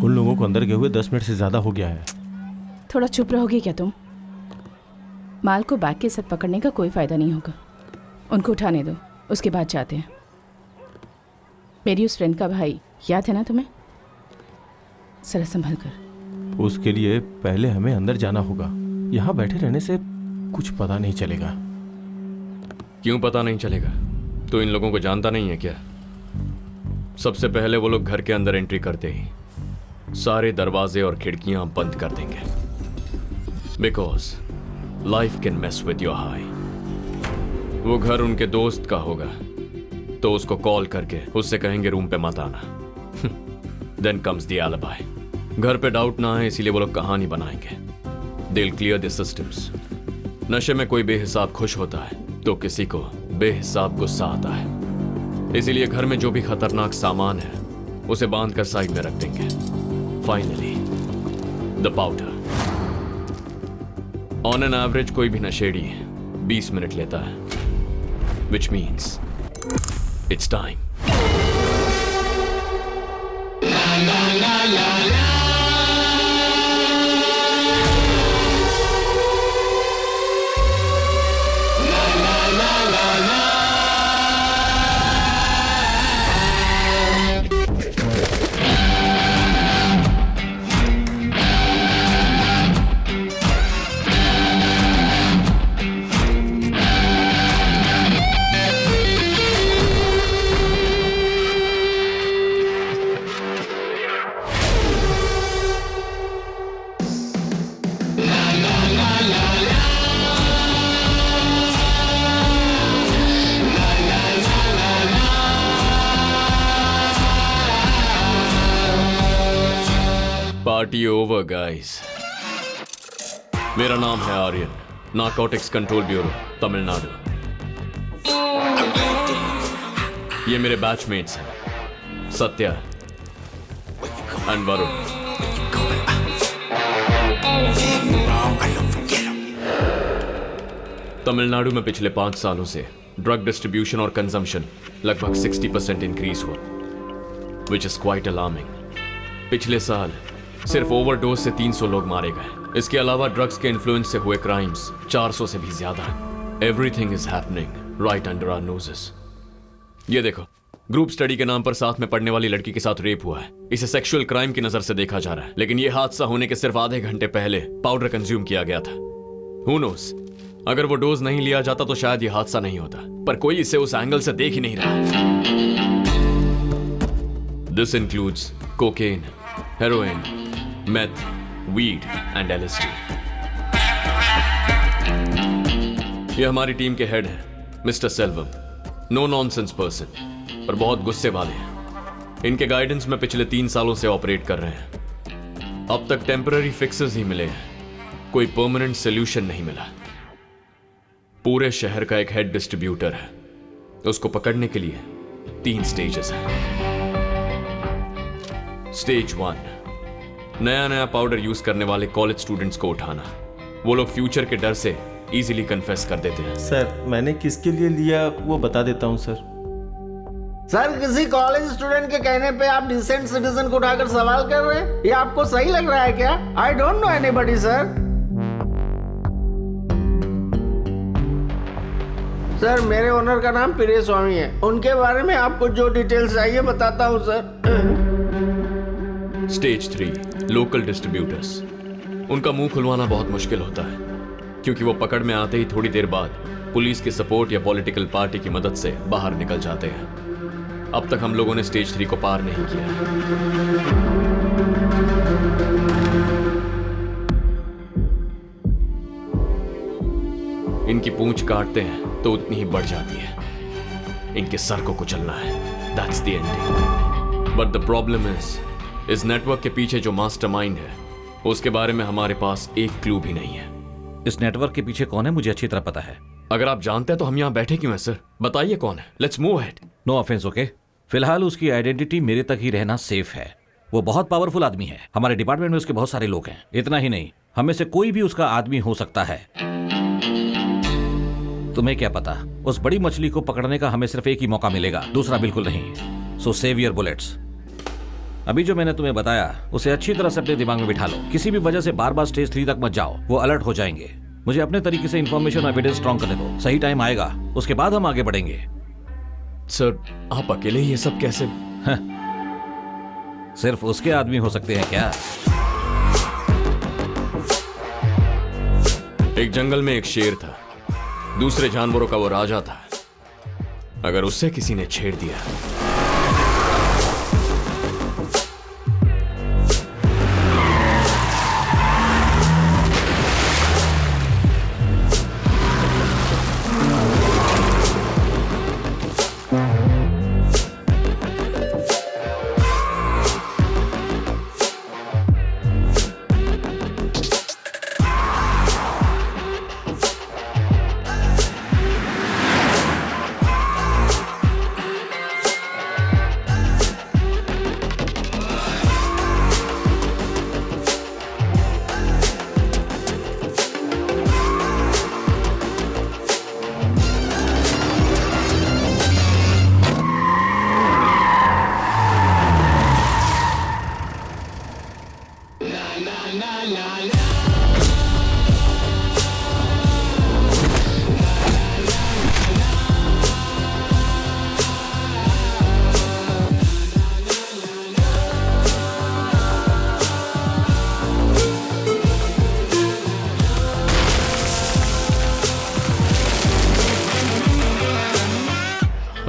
उन लोगों को अंदर गए हुए 10 मिनट से ज़्यादा हो गया है। थोड़ा चुप रहोगे क्या तुम? माल को बैग के साथ पकड़ने का कोई फ़ायदा नहीं होगा। उनको उठाने दो, उसके बाद जाते हैं। मेरी उस फ्रेंड का भाई याद है ना तुम्हें? जरा संभल कर। उसके लिए पहले हमें अंदर जाना होगा। यहाँ बैठे रहने से कुछ पता नहीं चलेगा। क्यों पता नहीं चलेगा? तो इन लोगों को जानता नहीं है क्या? सबसे पहले वो लोग घर के अंदर एंट्री करते ही सारे दरवाजे और खिड़कियां बंद कर देंगे, because life can mess with your high. वो घर उनके दोस्त का होगा तो उसको कॉल करके उससे कहेंगे रूम पे मत आना। Then comes the alibi. घर पे डाउट ना आए इसीलिए वो लोग कहानी बनाएंगे। They'll clear the systems। नशे में कोई बेहिसाब खुश होता है तो किसी को बेहिसाब गुस्सा आता है। इसीलिए घर में जो भी खतरनाक सामान है उसे बांध कर साइड में रख देंगे। Finally the powder. On an average कोई भी नशेड़ी 20 मिनट लेता है, which means it's time. Party over guys. मेरा नाम है Aryan, narcotics control bureau Tamil Nadu. ये मेरे बैचमेट्स हैं, सत्या एंड वरुण। तमिलनाडु में पिछले 5 सालों से ड्रग डिस्ट्रीब्यूशन और कंजम्पशन लगभग 60% इंक्रीज हुआ, विच इज क्वाइट अलार्मिंग। पिछले साल सिर्फ ओवरडोज से 300 लोग मारे गए। इसके अलावा ड्रग्स के इन्फ्लुएंस से हुए क्राइम्स 400 से भी ज्यादा। Everything is happening right under our noses. ये देखो, ग्रुप स्टडी के नाम पर साथ में पढ़ने वाली लड़की के साथ रेप हुआ है। इसे सेक्सुअल क्राइम की नजर से देखा जा रहा है, लेकिन यह हादसा होने के सिर्फ आधे घंटे पहले पाउडर कंज्यूम किया गया था। हु नोस, अगर वो डोज नहीं लिया जाता तो शायद यह हादसा नहीं होता, पर कोई इसे उस एंगल से देख ही नहीं रहा। This includes cocaine, heroin, meth, weed and LSD। ये हमारी टीम के हेड हैं, mister Selvam. No nonsense person, पर बहुत गुस्से वाले हैं। इनके गाइडेंस में पिछले 3 सालों से ऑपरेट कर रहे हैं। अब तक टेम्पररी फिक्सेस ही मिले हैं, कोई परमानेंट सोल्यूशन नहीं मिला। पूरे शहर का एक हेड डिस्ट्रीब्यूटर है, उसको पकड़ने के लिए 3 स्टेजेस हैं। स्टेज 1, नया पाउडर यूज करने वाले कॉलेज स्टूडेंट्स को उठाना। वो लोग फ्यूचर के डर से इजीली कन्फेस कर देते हैं। सर, मैंने किसके लिए लिया वो बता देता हूँ सर। सर, किसी कॉलेज स्टूडेंट के कहने पे आप डिसेंट सिटीजन को उठाकर सवाल कर रहे हैं? ये आपको सही लग रहा है क्या? I don't know anybody sir. Sir, मेरे ओनर का नाम प्रिय स्वामी है। उनके बारे में आपको जो डिटेल्स चाहिए बताता हूँ सर। Stage 3, local distributors. उनका मुंह खुलवाना बहुत मुश्किल होता है, क्योंकि वो पकड़ में आते ही थोड़ी देर बाद पुलिस की सपोर्ट या पॉलिटिकल पार्टी की मदद से बाहर निकल जाते हैं। अब तक हम लोगों ने स्टेज 3 को पार नहीं किया। इनकी पूंछ काटते हैं तो उतनी ही बढ़ जाती है। इनके सर को कुचलना है। That's the ending. But the problem इस नेटवर्क के पीछे जो मास्टरमाइंड है उसके बारे में हमारे पास एक क्लू भी नहीं है। इस नेटवर्क के पीछे कौन है मुझे अच्छी तरह पता है। अगर आप जानते हैं तो हम यहाँ बैठे क्यों हैं सर? बताइए कौन है। Let's move ahead. No offence, okay? फिलहाल उसकी आइडेंटिटी मेरे तक ही रहना सेफ है। वो बहुत पावरफुल आदमी है। हमारे डिपार्टमेंट में उसके बहुत सारे लोग हैं। इतना ही नहीं, हमें से कोई भी उसका आदमी हो सकता है। तुम्हें क्या पता, उस बड़ी मछली को पकड़ने का हमें सिर्फ एक ही मौका मिलेगा, दूसरा बिल्कुल नहीं। सो सेव योर बुलेट्स। अभी जो मैंने तुम्हें बताया उसे अच्छी तरह से अपने दिमाग में बिठा लो। किसी भी वजह से बार बार स्टेज 3 तक मत जाओ, वो अलर्ट हो जाएंगे। मुझे अपने तरीके से इंफॉर्मेशन और एविडेंस स्ट्रॉन्ग करने दो। सही टाइम आएगा, उसके बाद हम आगे बढ़ेंगे। सर, आप अकेले ये सब कैसे? सिर्फ उसके आदमी हो सकते हैं क्या? एक जंगल में एक शेर था, दूसरे जानवरों का वो राजा था। अगर उससे किसी ने छेड़ दिया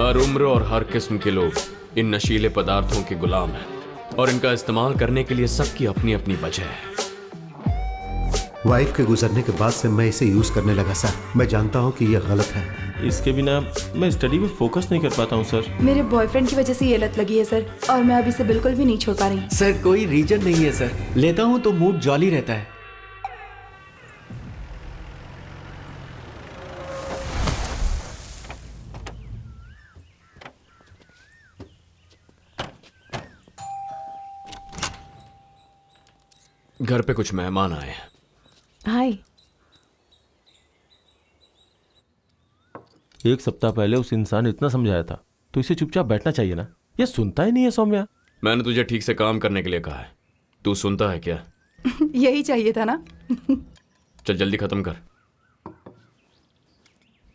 हर उम्र और हर किस्म के लोग इन नशीले पदार्थों के गुलाम हैं और इनका इस्तेमाल करने के लिए सबकी अपनी अपनी वजह है। वाइफ के गुजरने के बाद से मैं इसे यूज करने लगा सर। मैं जानता हूँ कि यह गलत है। इसके बिना मैं स्टडी में फोकस नहीं कर पाता हूँ सर। मेरे बॉयफ्रेंड की वजह से ये लत लगी है सर, और मैं अब इसे बिल्कुल भी नहीं छोड़ पा रही। सर कोई रीजन नहीं है सर, लेता हूँ तो मूड जॉली रहता है। घर पे कुछ मेहमान आए हैं। हाय। एक सप्ताह पहले उस इंसान ने इतना समझाया था, तो इसे चुपचाप बैठना चाहिए ना। ये सुनता ही नहीं है सौम्या। मैंने तुझे ठीक से काम करने के लिए कहा है, तू सुनता है क्या? यही चाहिए था ना। चल जल्दी खत्म कर।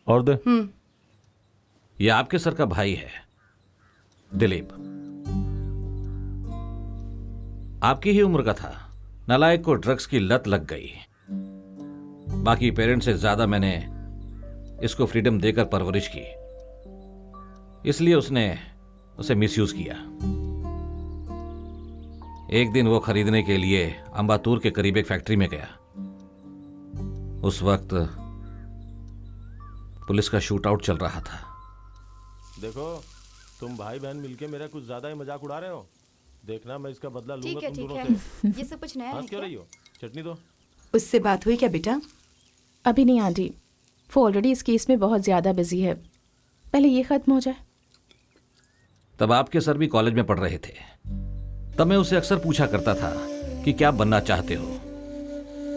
और दे। ये आपके सर का भाई है, दिलीप। आपकी ही उम्र का था। नालायक को ड्रग्स की लत लग गई। बाकी पेरेंट्स से ज्यादा मैंने इसको फ्रीडम देकर परवरिश की, इसलिए उसने उसे मिसयूज किया। एक दिन वो खरीदने के लिए अंबातूर के करीब एक फैक्ट्री में गया। उस वक्त पुलिस का शूट आउट चल रहा था। देखो, तुम भाई बहन मिलके मेरा कुछ ज्यादा ही मजाक उड़ा रहे हो। देखना मैं इसका बदला लूंगा तुम दोनों से। ये सब कुछ नया है हंस क्यों क्या? रही हो? चटनी दो। उससे बात हुई क्या बेटा? अभी नहीं आंटी, वो ऑलरेडी इस केस में बहुत ज़्यादा बिजी है। पहले ये ख़त्म हो जाए। तब आपके सर भी कॉलेज में पढ़ रहे थे। तब मैं उसे अक्सर पूछा करता था कि क्या बनना चाहते हो।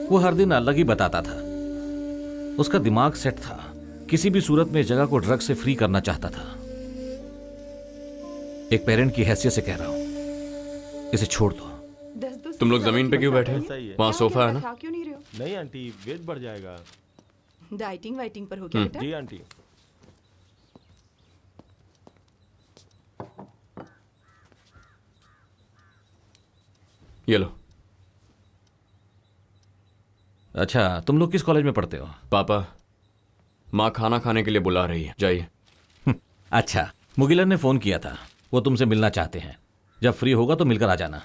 वो हर दिन अलग ही बताता था। उसका दिमाग सेट था। किसी भी सूरत में इस जगह को ड्रग से फ्री करना चाहता था। एक पेरेंट की हैसियत से कह रहा हूं, इसे छोड़ दो। तुम लोग जमीन पे क्यों बैठे हो? सही है। वहाँ सोफा है ना? खा क्यों नहीं रहे हो? नहीं आंटी, वेट बढ़ जाएगा। डाइटिंग वाइटिंग पर हो गया बेटा? जी आंटी। ये लो। अच्छा, तुम लोग किस कॉलेज में पढ़ते हो? पापा, माँ खाना खाने के लिए बुला रही है, जाइए। अच्छा, मुगिलन ने फोन किया था। वो तुमसे मिलना चाहते हैं। जब फ्री होगा तो मिलकर आ जाना।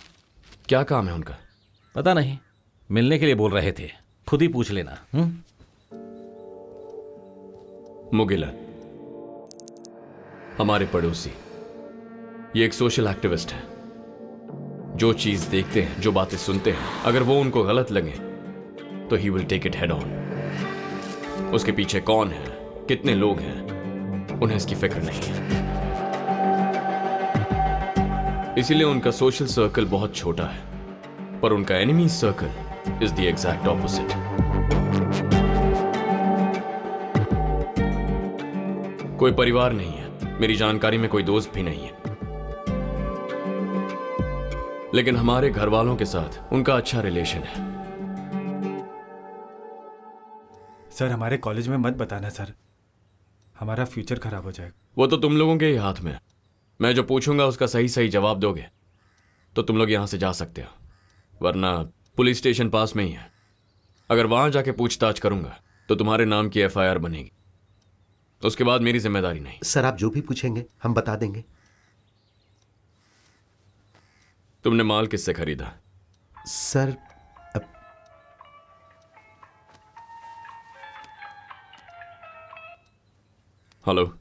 क्या काम है उनका? पता नहीं, मिलने के लिए बोल रहे थे। खुद ही पूछ लेना। मुगिलन हमारे पड़ोसी, ये एक सोशल एक्टिविस्ट है। जो चीज देखते हैं, जो बातें सुनते हैं, अगर वो उनको गलत लगे तो he will take it head on. उसके पीछे कौन है, कितने लोग हैं, उन्हें इसकी फिक्र नहीं है। इसीलिए उनका सोशल सर्कल बहुत छोटा है, पर उनका enemy circle is the exact opposite. कोई परिवार नहीं है, मेरी जानकारी में कोई दोस्त भी नहीं है। लेकिन हमारे घर वालों के साथ उनका अच्छा रिलेशन है। सर हमारे कॉलेज में मत बताना सर, हमारा फ्यूचर खराब हो जाएगा। वो तो तुम लोगों के ही हाथ में है। मैं जो पूछूंगा उसका सही सही जवाब दोगे तो तुम लोग यहां से जा सकते हो, वरना पुलिस स्टेशन पास में ही है। अगर वहां जाके पूछताछ करूंगा तो तुम्हारे नाम की FIR बनेगी, उसके बाद मेरी जिम्मेदारी नहीं। सर आप जो भी पूछेंगे हम बता देंगे। तुमने माल किससे खरीदा? Sir hello,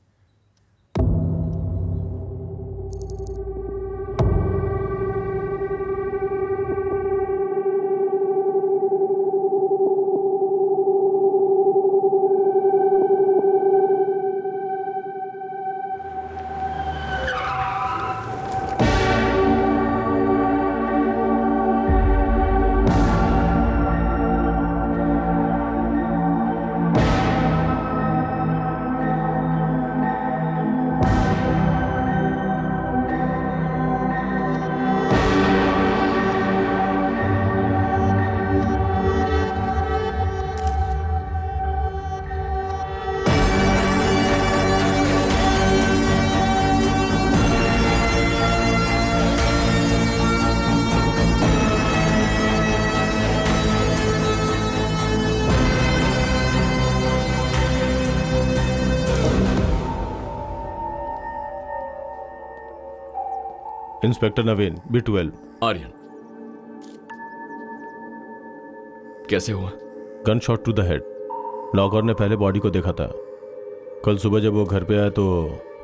inspector Naveen, B12। Aryan, कैसे हुआ? Gun shot to the head. नौकर ने पहले बॉडी को देखा था। कल सुबह जब वो घर पे आया तो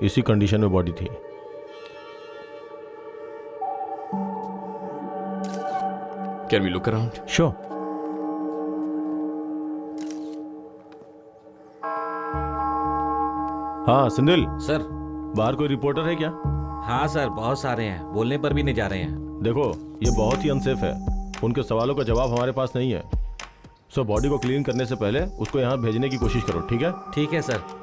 इसी कंडीशन में बॉडी थी। Can we look around? Sure. हाँ सिंधिल सर। बाहर कोई रिपोर्टर है क्या? हाँ सर, बहुत सारे हैं, बोलने पर भी नहीं जा रहे हैं। देखो ये बहुत ही अनसेफ है, उनके सवालों का जवाब हमारे पास नहीं है। सो बॉडी को क्लीन करने से पहले उसको यहाँ भेजने की कोशिश करो, ठीक है? ठीक है सर।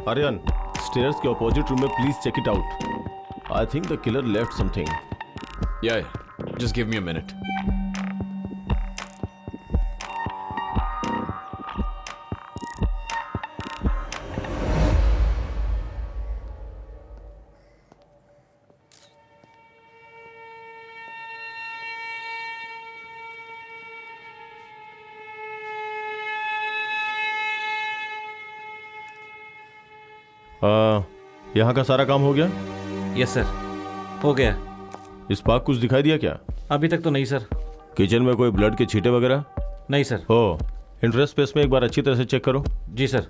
आर्यन, स्टेयर्स के अपोजिट रूम में please check it out. I think the killer left something. Yeah, just give me a minute. यहाँ का सारा काम हो गया? यस सर, हो गया। स्पार्क कुछ दिखाई दिया क्या? अभी तक तो नहीं सर। किचन में कोई ब्लड के छींटे वगैरह? नहीं सर। हो, इंटरेस्ट स्पेस में एक बार अच्छी तरह से चेक करो। जी सर।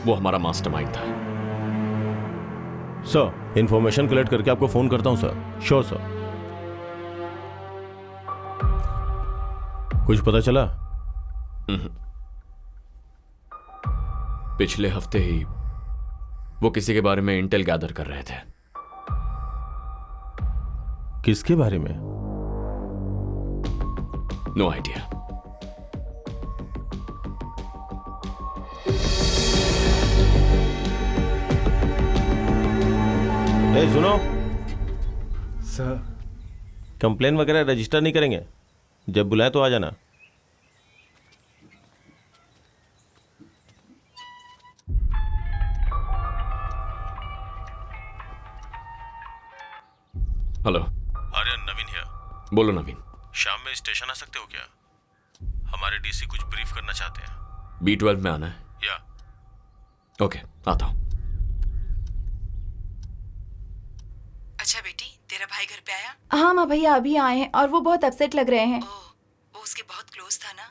वो हमारा मास्टरमाइंड था। सर, इंफॉर्मेशन कलेक्ट करके आपको फोन करता हूं सर। Sure sir. कुछ पता चला? पिछले हफ्ते ही वो किसी के बारे में इंटेल गैदर कर रहे थे। किसके बारे में? No idea. सुनो सर, कंप्लेन वगैरह रजिस्टर नहीं करेंगे? जब बुलाए तो आ जाना। Hello Aryan, Naveen here. बोलो नवीन। शाम में स्टेशन आ सकते हो क्या? हमारे डीसी कुछ ब्रीफ करना चाहते हैं। B12 में आना है? या ओके, आता हूं। अच्छा बेटी, तेरा भाई घर पे आया? हाँ माँ भैया अभी आए हैं और वो बहुत अपसेट लग रहे हैं। वो उसके बहुत क्लोज था ना।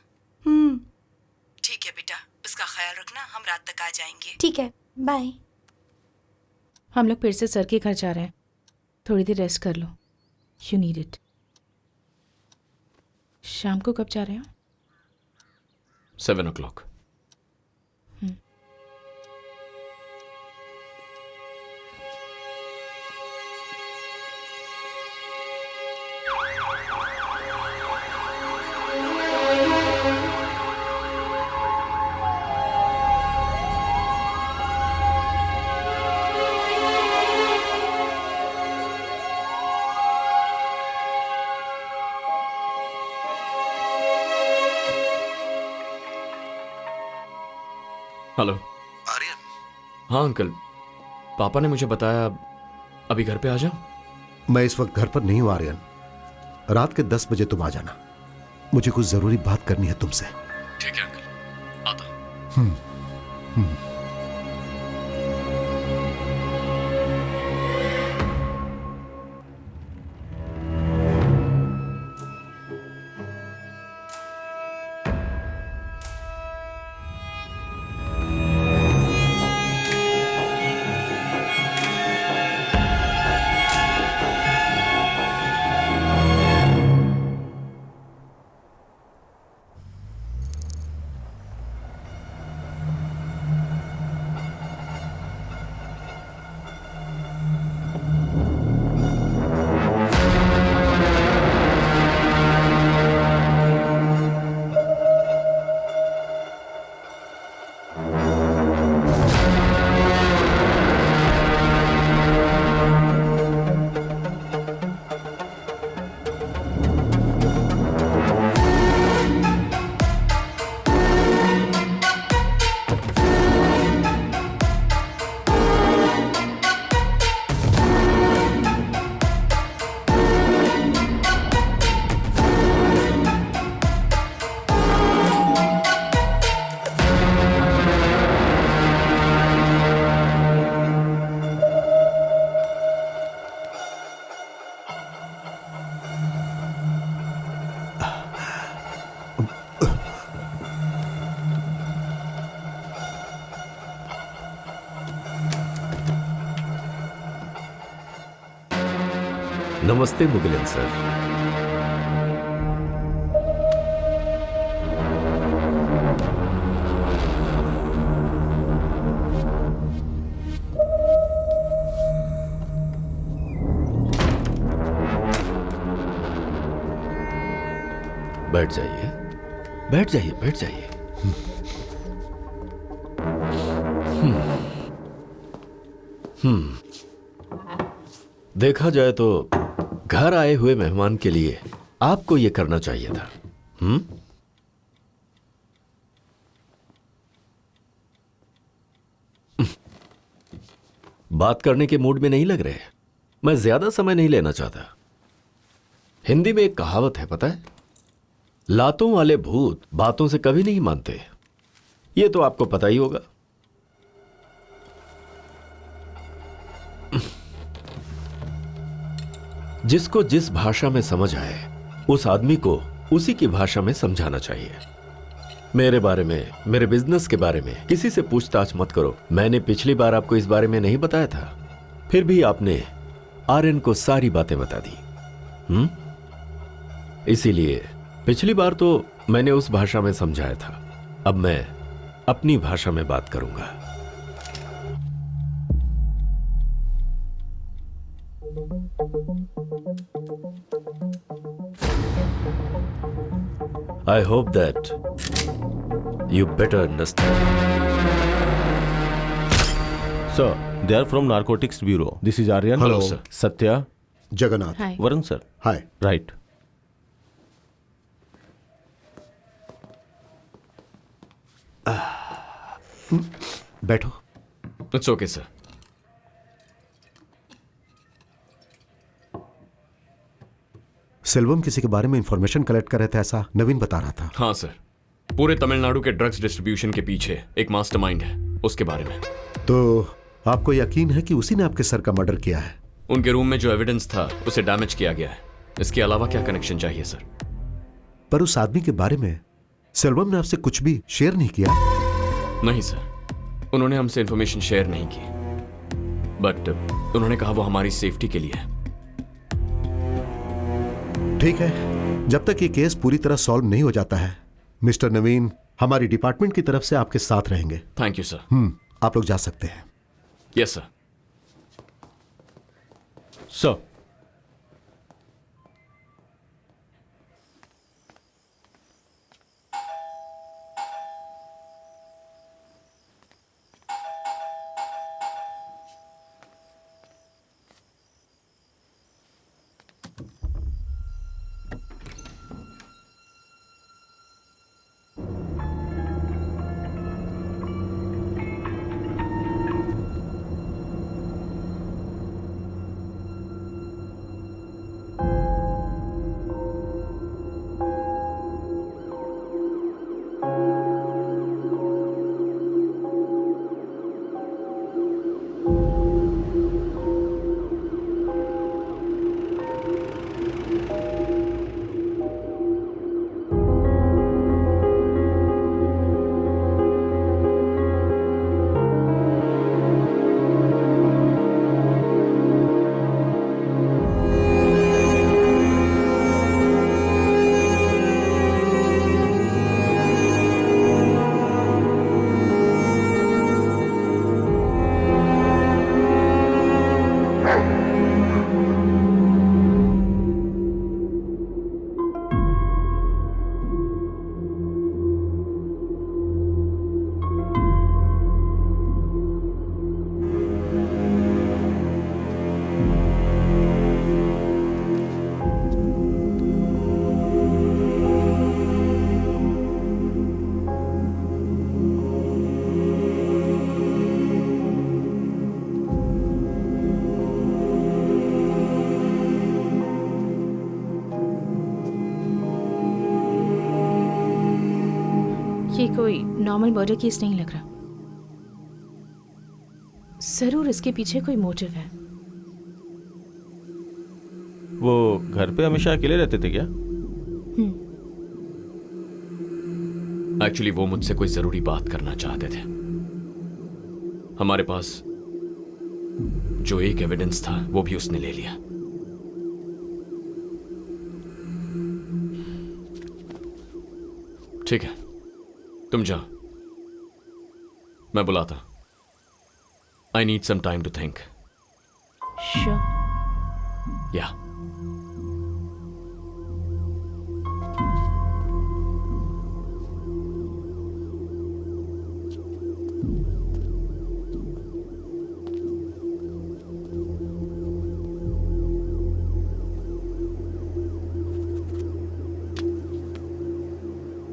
ठीक है बेटा, उसका ख्याल रखना, हम रात तक आ जाएंगे। ठीक है, बाय। हम लोग फिर से सर के घर जा रहे हैं, थोड़ी देर रेस्ट कर लो, यू नीड इट। शाम को कब जा रहे हो? 7 o'clock। हेलो आर्यन, हाँ अंकल, पापा ने मुझे बताया अभी घर पे आ जाओ। मैं इस वक्त घर पर नहीं हूं आर्यन। रात के 10 बजे तुम आ जाना, मुझे कुछ जरूरी बात करनी है तुमसे। ठीक है अंकल, आता हूं। नमस्ते मुगिलन सर। बैठ जाइए, बैठ जाइए, बैठ जाइए। देखा जाए तो घर आए हुए मेहमान के लिए आपको यह करना चाहिए था। बात करने के मूड में नहीं लग रहे। मैं ज्यादा समय नहीं लेना चाहता। हिंदी में एक कहावत है, पता है, लातों वाले भूत बातों से कभी नहीं मानते। यह तो आपको पता ही होगा। जिसको जिस भाषा में समझ आए उस आदमी को उसी की भाषा में समझाना चाहिए। मेरे बारे में, मेरे बिजनेस के बारे में किसी से पूछताछ मत करो। मैंने पिछली बार आपको इस बारे में नहीं बताया था, फिर भी आपने आर्यन को सारी बातें बता दी। इसीलिए पिछली बार तो मैंने उस भाषा में समझाया था, अब मैं अपनी भाषा में बात करूंगा। I hope that you better understand. Sir, they are from Narcotics Bureau. This is Aryan. Hello, sir. Satya. Jagannath. Hi. Varun, sir. Hi. Right. बैठो। It's okay sir. सेल्वम किसी के बारे में इंफॉर्मेशन कलेक्ट कर रहे थे, ऐसा नवीन बता रहा था। हाँ सर, पूरे तमिलनाडु के ड्रग्स डिस्ट्रीब्यूशन के पीछे एक मास्टरमाइंड है, उसके बारे में। तो आपको यकीन है कि उसी ने आपके सर का मर्डर किया है? उनके रूम में जो एविडेंस था उसे डैमेज किया गया है। इसके अलावा क्या कनेक्शन चाहिए सर? पर उस आदमी के बारे में सेल्वम ने आपसे कुछ भी शेयर नहीं किया? नहीं सर, उन्होंने हमसे इंफॉर्मेशन शेयर नहीं की, बट उन्होंने कहा वो हमारी सेफ्टी के लिए है। ठीक है, जब तक ये केस पूरी तरह सॉल्व नहीं हो जाता है, मिस्टर नवीन हमारी डिपार्टमेंट की तरफ से आपके साथ रहेंगे। Thank you sir. आप लोग जा सकते हैं। Yes sir. सर, ये कोई नॉर्मल मर्डर केस नहीं लग रहा। जरूर इसके पीछे कोई मोटिव है। वो घर पे हमेशा अकेले रहते थे क्या? एक्चुअली वो मुझसे कोई जरूरी बात करना चाहते थे। हमारे पास जो एक एविडेंस था वो भी उसने ले लिया। ठीक है, तुम जाओ, मैं बुलाता। I need some time to think. Sure. Yeah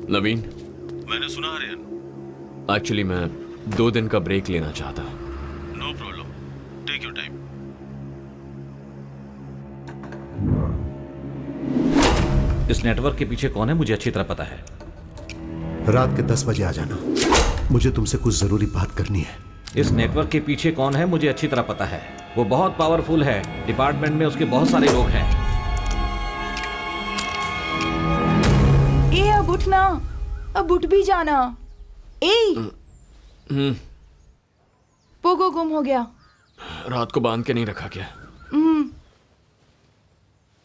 Naveen, मैंने सुना आर्यन। एक्चुअली मैं 2 दिन का ब्रेक लेना चाहता। No problem, take your time. इस नेटवर्क के पीछे कौन है मुझे अच्छी तरह पता है। रात के 10 बजे आ जाना, मुझे तुमसे कुछ जरूरी बात करनी है। इस नेटवर्क के पीछे कौन है मुझे अच्छी तरह पता है। वो बहुत पावरफुल है, डिपार्टमेंट में उसके बहुत सारे लोग हैं। ए अब उठना, अब उठ भी जाना। ए पोगो गुम हो गया। रात को बांध के नहीं रखा क्या?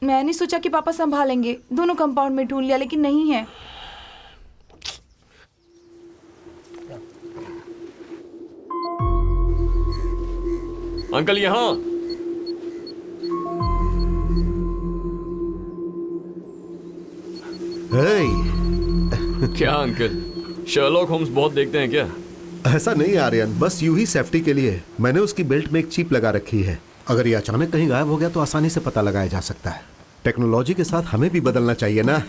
मैंने सोचा कि पापा संभालेंगे, दोनों कंपाउंड में ढूंढ लिया लेकिन नहीं है। अंकल यहाँ। क्या अंकल, शर्लॉक होम्स बहुत देखते हैं क्या? ऐसा नहीं आर्यन, बस यूं ही सेफ्टी के लिए मैंने उसकी बेल्ट में एक चिप लगा रखी है। अगर ये अचानक कहीं गायब हो गया तो आसानी से पता लगाया जा सकता है। टेक्नोलॉजी के साथ हमें भी बदलना चाहिए ना।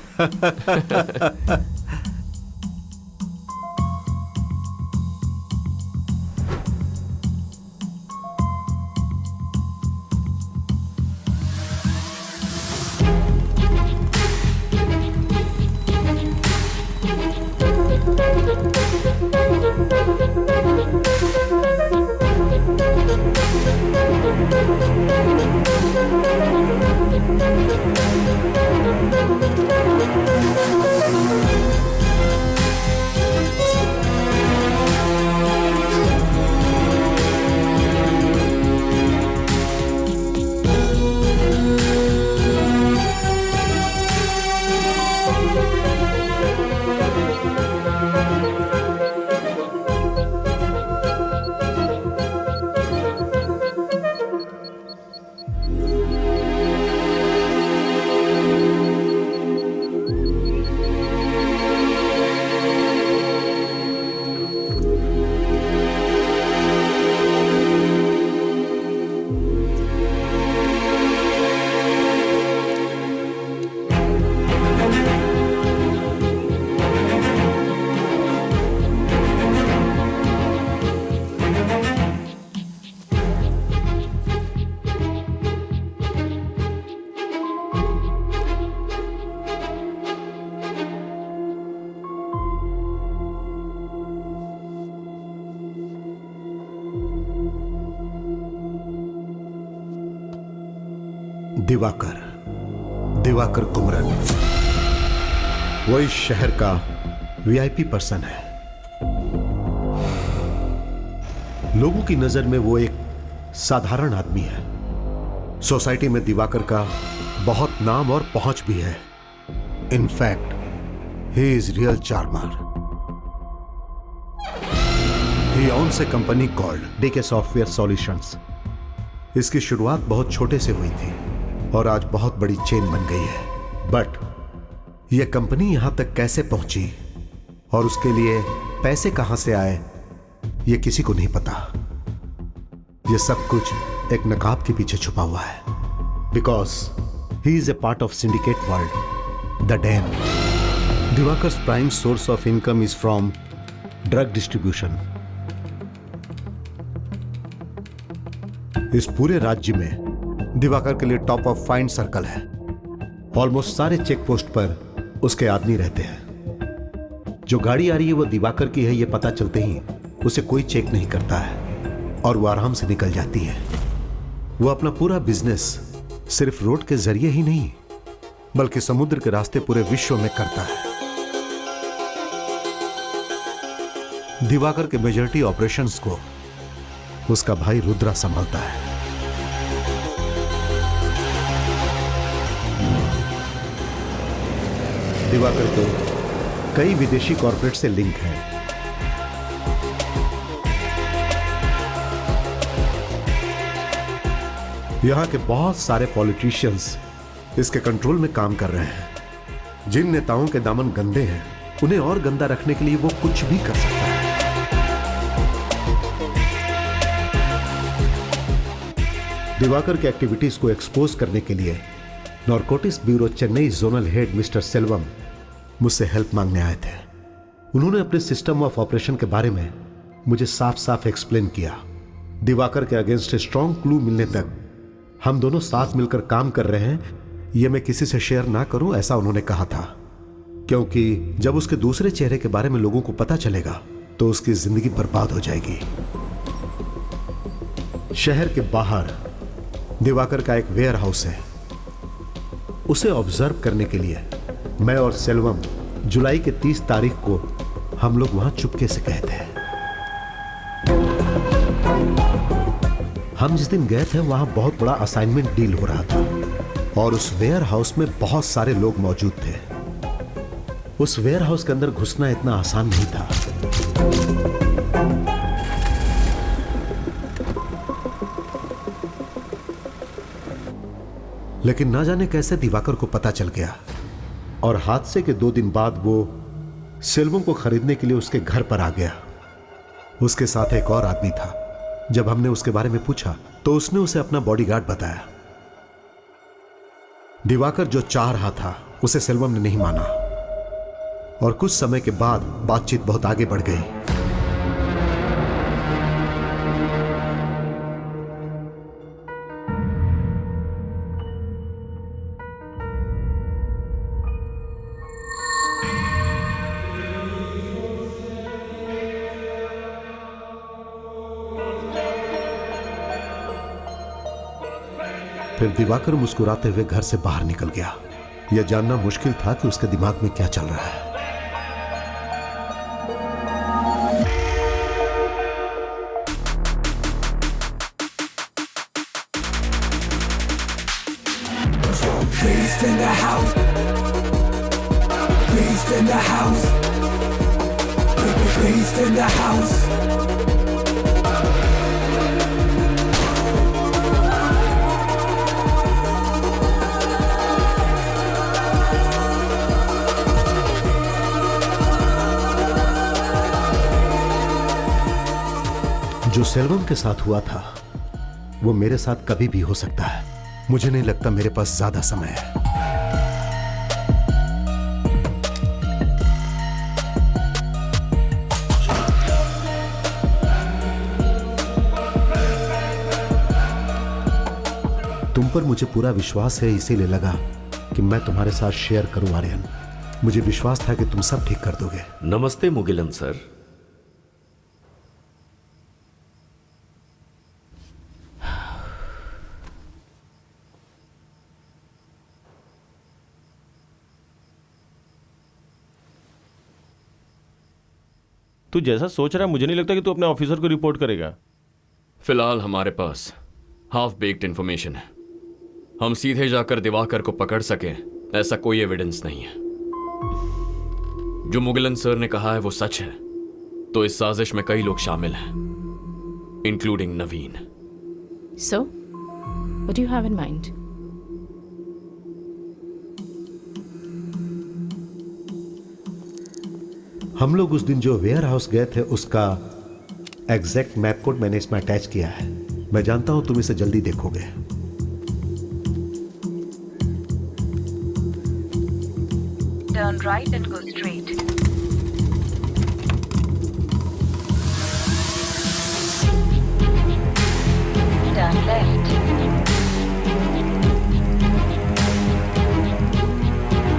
दिवाकर कुमरन, वो इस शहर का वीआईपी पर्सन है। लोगों की नजर में वो एक साधारण आदमी है। सोसाइटी में दिवाकर का बहुत नाम और पहुंच भी है। In fact he is real charmer. He owns a company called DK software solutions. इसकी शुरुआत बहुत छोटे से हुई थी और आज बहुत बड़ी चेन बन गई है। बट यह कंपनी यहां तक कैसे पहुंची और उसके लिए पैसे कहां से आए, यह किसी को नहीं पता। यह सब कुछ एक नकाब के पीछे छुपा हुआ है। Because he is a part of syndicate world, the den. Diwakar's prime source of income is from drug distribution. इस पूरे राज्य में दिवाकर के लिए टॉप ऑफ फाइंड सर्कल है। ऑलमोस्ट सारे चेक पोस्ट पर उसके आदमी रहते हैं। जो गाड़ी आ रही है वो दिवाकर की है, यह पता चलते ही उसे कोई चेक नहीं करता है और वो आराम से निकल जाती है। वो अपना पूरा बिजनेस सिर्फ रोड के जरिए ही नहीं बल्कि समुद्र के रास्ते पूरे विश्व में करता है। दिवाकर के मेजॉरिटी ऑपरेशंस को उसका भाई रुद्रा संभालता है। दिवाकर को कई विदेशी कॉर्पोरेट से लिंक है। यहां के बहुत सारे पॉलिटिशियंस इसके कंट्रोल में काम कर रहे हैं। जिन नेताओं के दामन गंदे हैं उन्हें और गंदा रखने के लिए वो कुछ भी कर सकता है। दिवाकर के एक्टिविटीज को एक्सपोज करने के लिए narcotics bureau Chennai zonal head mister Selvam मुझसे हेल्प मांगने आए थे। उन्होंने अपने सिस्टम ऑफ ऑपरेशन के बारे में मुझे साफ साफ एक्सप्लेन किया। दिवाकर के अगेंस्ट स्ट्रॉन्ग क्लू मिलने तक हम दोनों साथ मिलकर काम कर रहे हैं, यह मैं किसी से शेयर ना करूं, ऐसा उन्होंने कहा था। क्योंकि जब उसके दूसरे चेहरे के बारे में लोगों को पता चलेगा तो उसकी जिंदगी बर्बाद हो जाएगी। शहर के बाहर दिवाकर का एक वेयर हाउस है। उसे ऑब्जर्व करने के लिए मैं और सेल्वम जुलाई के 30 तारीख को हम लोग वहां चुपके से गए थे। हम जिस दिन गए थे वहां बहुत बड़ा असाइनमेंट डील हो रहा था और उस वेयर हाउस में बहुत सारे लोग मौजूद थे। उस वेयर हाउस के अंदर घुसना इतना आसान नहीं था। लेकिन ना जाने कैसे दिवाकर को पता चल गया और हादसे के 2 दिन बाद वो सेल्वम को खरीदने के लिए उसके घर पर आ गया। उसके साथ एक और आदमी था। जब हमने उसके बारे में पूछा तो उसने उसे अपना बॉडीगार्ड बताया। दिवाकर जो चाह रहा था उसे सेल्वम ने नहीं माना और कुछ समय के बाद बातचीत बहुत आगे बढ़ गई। फिर दिवाकर मुस्कुराते हुए घर से बाहर निकल गया। यह जानना मुश्किल था कि उसके दिमाग में क्या चल रहा है। Beast in the house. Beast in the house. Beast in the house. जो सेल्वम के साथ हुआ था वो मेरे साथ कभी भी हो सकता है। मुझे नहीं लगता मेरे पास ज्यादा समय है। तुम पर मुझे पूरा विश्वास है, इसीलिए लगा कि मैं तुम्हारे साथ शेयर करूं आर्यन। मुझे विश्वास था कि तुम सब ठीक कर दोगे। नमस्ते मुगिलन सर। तू जैसा सोच रहा है मुझे नहीं लगता कि तू अपने ऑफिसर को रिपोर्ट करेगा। फिलहाल हमारे पास हाफ बेक्ड इंफॉर्मेशन है। हम सीधे जाकर दिवाकर को पकड़ सके ऐसा कोई एविडेंस नहीं है। जो मुगिलन सर ने कहा है वो सच है तो इस साजिश में कई लोग शामिल हैं, including Naveen. So, what do you have in mind? हम लोग उस दिन जो वेयर हाउस गए थे उसका एग्जैक्ट मैप कोड मैंने इसमें अटैच किया है। मैं जानता हूं तुम इसे जल्दी देखोगे। Turn right and go straight. Turn left.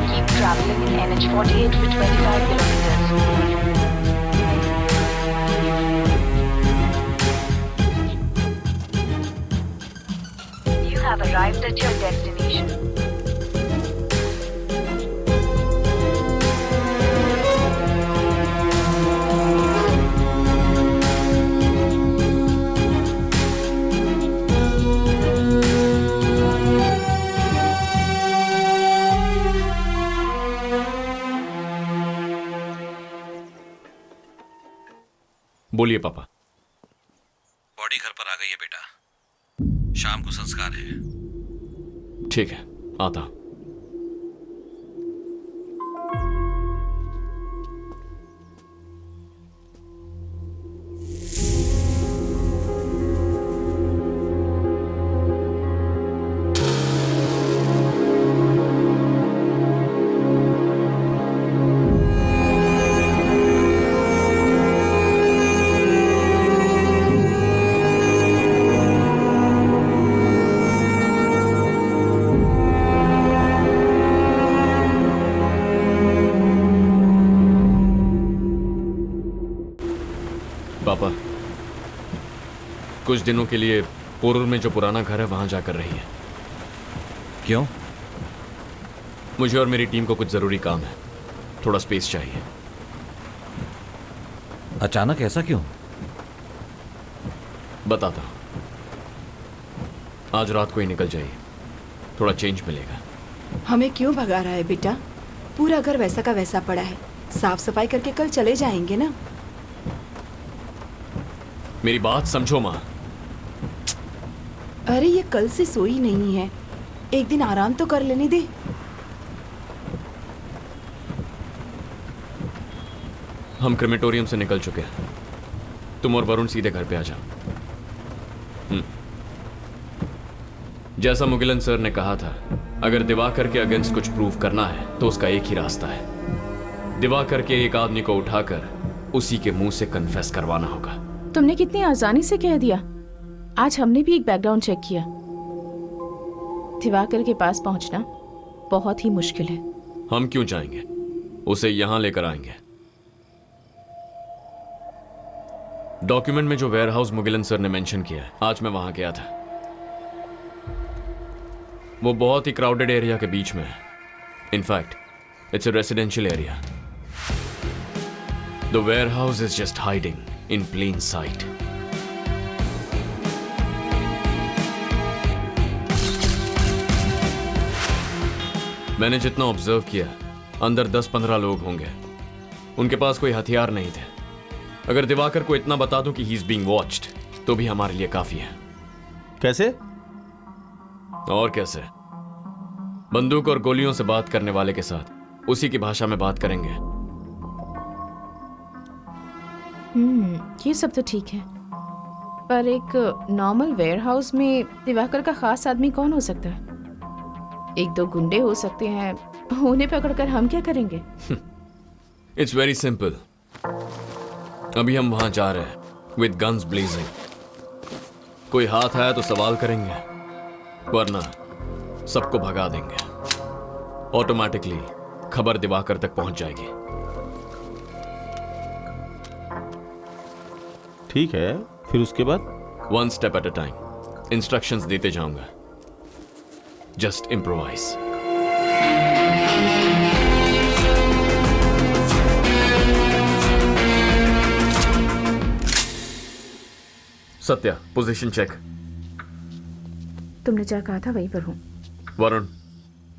Keep traveling in NH48 for 25 kilometers. You have arrived at your destination. बोलिए पापा। बॉडी घर पर आ गई है बेटा, शाम को संस्कार है। ठीक है, आता। पापा, कुछ दिनों के लिए पोरूर में जो पुराना घर है वहां जाकर रही है। क्यों? मुझे और मेरी टीम को कुछ जरूरी काम है, थोड़ा स्पेस चाहिए। अचानक ऐसा क्यों? बताता हूं, आज रात को ही निकल जाइए, थोड़ा चेंज मिलेगा। हमें क्यों भगा रहा है बेटा? पूरा घर वैसा का वैसा पड़ा है, साफ सफाई करके कल चले जाएंगे ना। मेरी बात समझो मां। अरे ये कल से सोई नहीं है, एक दिन आराम तो कर लेने दे। हम क्रेमेटोरियम से निकल चुके हैं, तुम और वरुण सीधे घर पे आ जाओ। जैसा मुगिलन सर ने कहा था, अगर दिवाकर के अगेंस्ट कुछ प्रूव करना है तो उसका एक ही रास्ता है, दिवाकर के एक आदमी को उठाकर उसी के मुंह से कन्फेस करवाना होगा। तुमने कितनी आसानी से कह दिया। आज हमने भी एक बैकग्राउंड चेक किया। दिवाकर के पास पहुंचना बहुत ही मुश्किल है। हम क्यों जाएंगे, उसे यहां लेकर आएंगे। डॉक्यूमेंट में जो वेयरहाउस मुगिलन सर ने मेंशन किया है, आज मैं वहां गया था। वो बहुत ही क्राउडेड एरिया के बीच में है। In fact it's a residential area. The warehouse is just hiding in plain sight. मैंने जितना ऑब्जर्व किया, अंदर 10-15 लोग होंगे। उनके पास कोई हथियार नहीं थे। अगर दिवाकर को इतना बता दूं कि ही इज बीइंग वॉच्ड, तो भी हमारे लिए काफी है। कैसे? और कैसे? बंदूक और गोलियों से बात करने वाले के साथ उसी की भाषा में बात करेंगे। ये सब तो ठीक है, पर एक नॉर्मल वेयरहाउस में दिवाकर का खास आदमी कौन हो सकता है? 1-2 गुंडे हो सकते हैं, उन्हें पकड़कर हम क्या करेंगे? It's very simple. अभी हम वहां जा रहे हैं विद गन्स ब्लेजिंग। कोई हाथ आया तो सवाल करेंगे, वरना सबको भगा देंगे। ऑटोमेटिकली खबर दिवाकर तक पहुंच जाएगी। ठीक है, फिर उसके बाद? 1 step at a time, instructions देते जाऊंगा। Just improvise. Satya, position check. तुमने क्या कहा था वहीं पर हूँ। वरुण,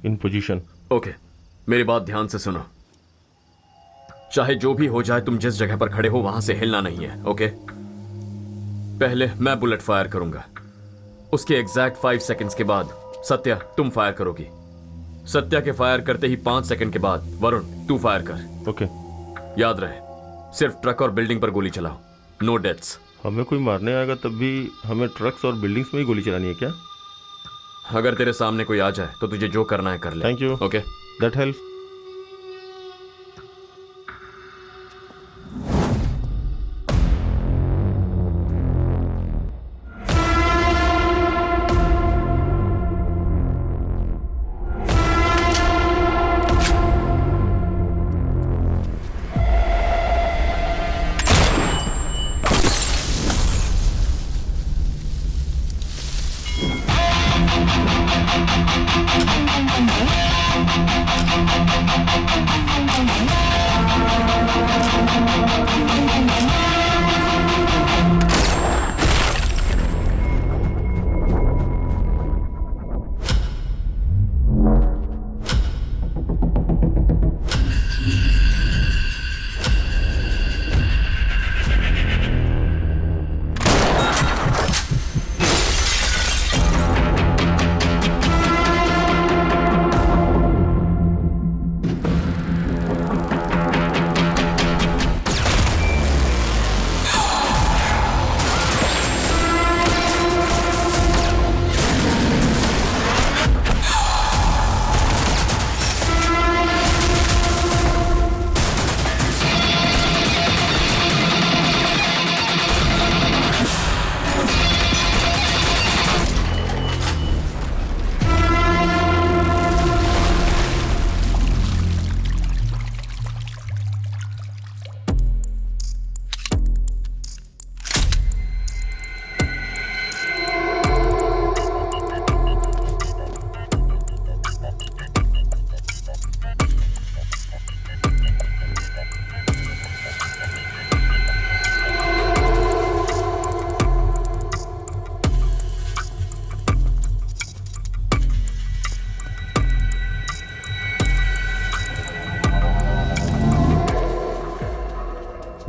इन पोजीशन। ओके, मेरी बात ध्यान से सुनो। चाहे जो भी हो जाए, तुम जिस जगह पर खड़े हो वहां से हिलना नहीं है, ओके? पहले मैं बुलेट फायर करूंगा, उसके एग्जैक्ट 5 सेकंड्स के बाद सत्या तुम फायर करोगी। सत्या के फायर करते ही 5 सेकंड के बाद वरुण तू फायर कर। ओके। याद रहे, सिर्फ ट्रक और बिल्डिंग पर गोली चलाओ, नो डेथ्स। हमें कोई मारने आएगा तब भी हमें ट्रक्स और बिल्डिंग्स में ही गोली चलानी है क्या? अगर तेरे सामने कोई आ जाए तो तुझे जो करना है कर ले। Thank you. Okay, that helps.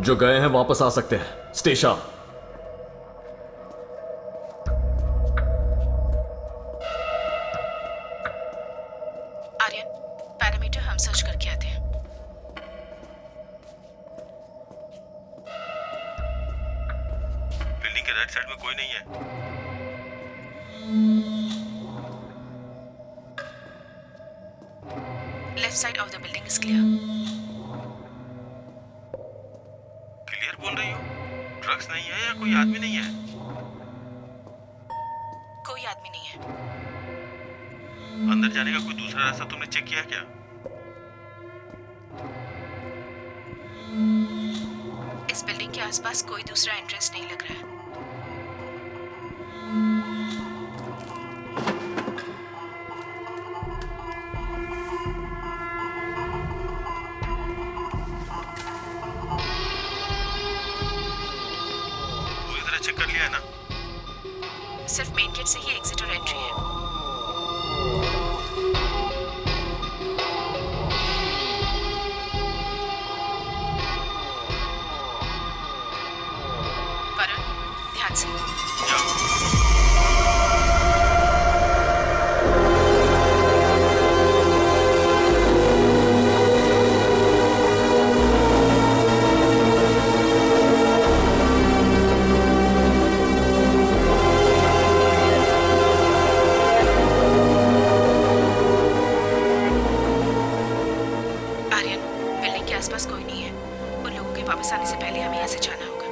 जो गए हैं वापस आ सकते हैं। स्टेशा, आर्यन, पैरामीटर हम सर्च करके आते हैं। बिल्डिंग के राइट साइड में कोई नहीं है। Left side of the building is clear. Clear बोल रही हो? ट्रक्स नहीं है या कोई आदमी नहीं है? कोई आदमी नहीं है। अंदर जाने का कोई दूसरा रास्ता तुमने चेक किया क्या? इस बिल्डिंग के आसपास कोई दूसरा एंट्रेंस नहीं लग रहा है। चेक कर लिया है ना? सिर्फ मेन गेट से ही एग्जिट और एंट्री है। वरुण, ध्यान से। आसपास कोई नहीं है। उन लोगों के वापस आने से पहले हमें यहाँ से जाना होगा।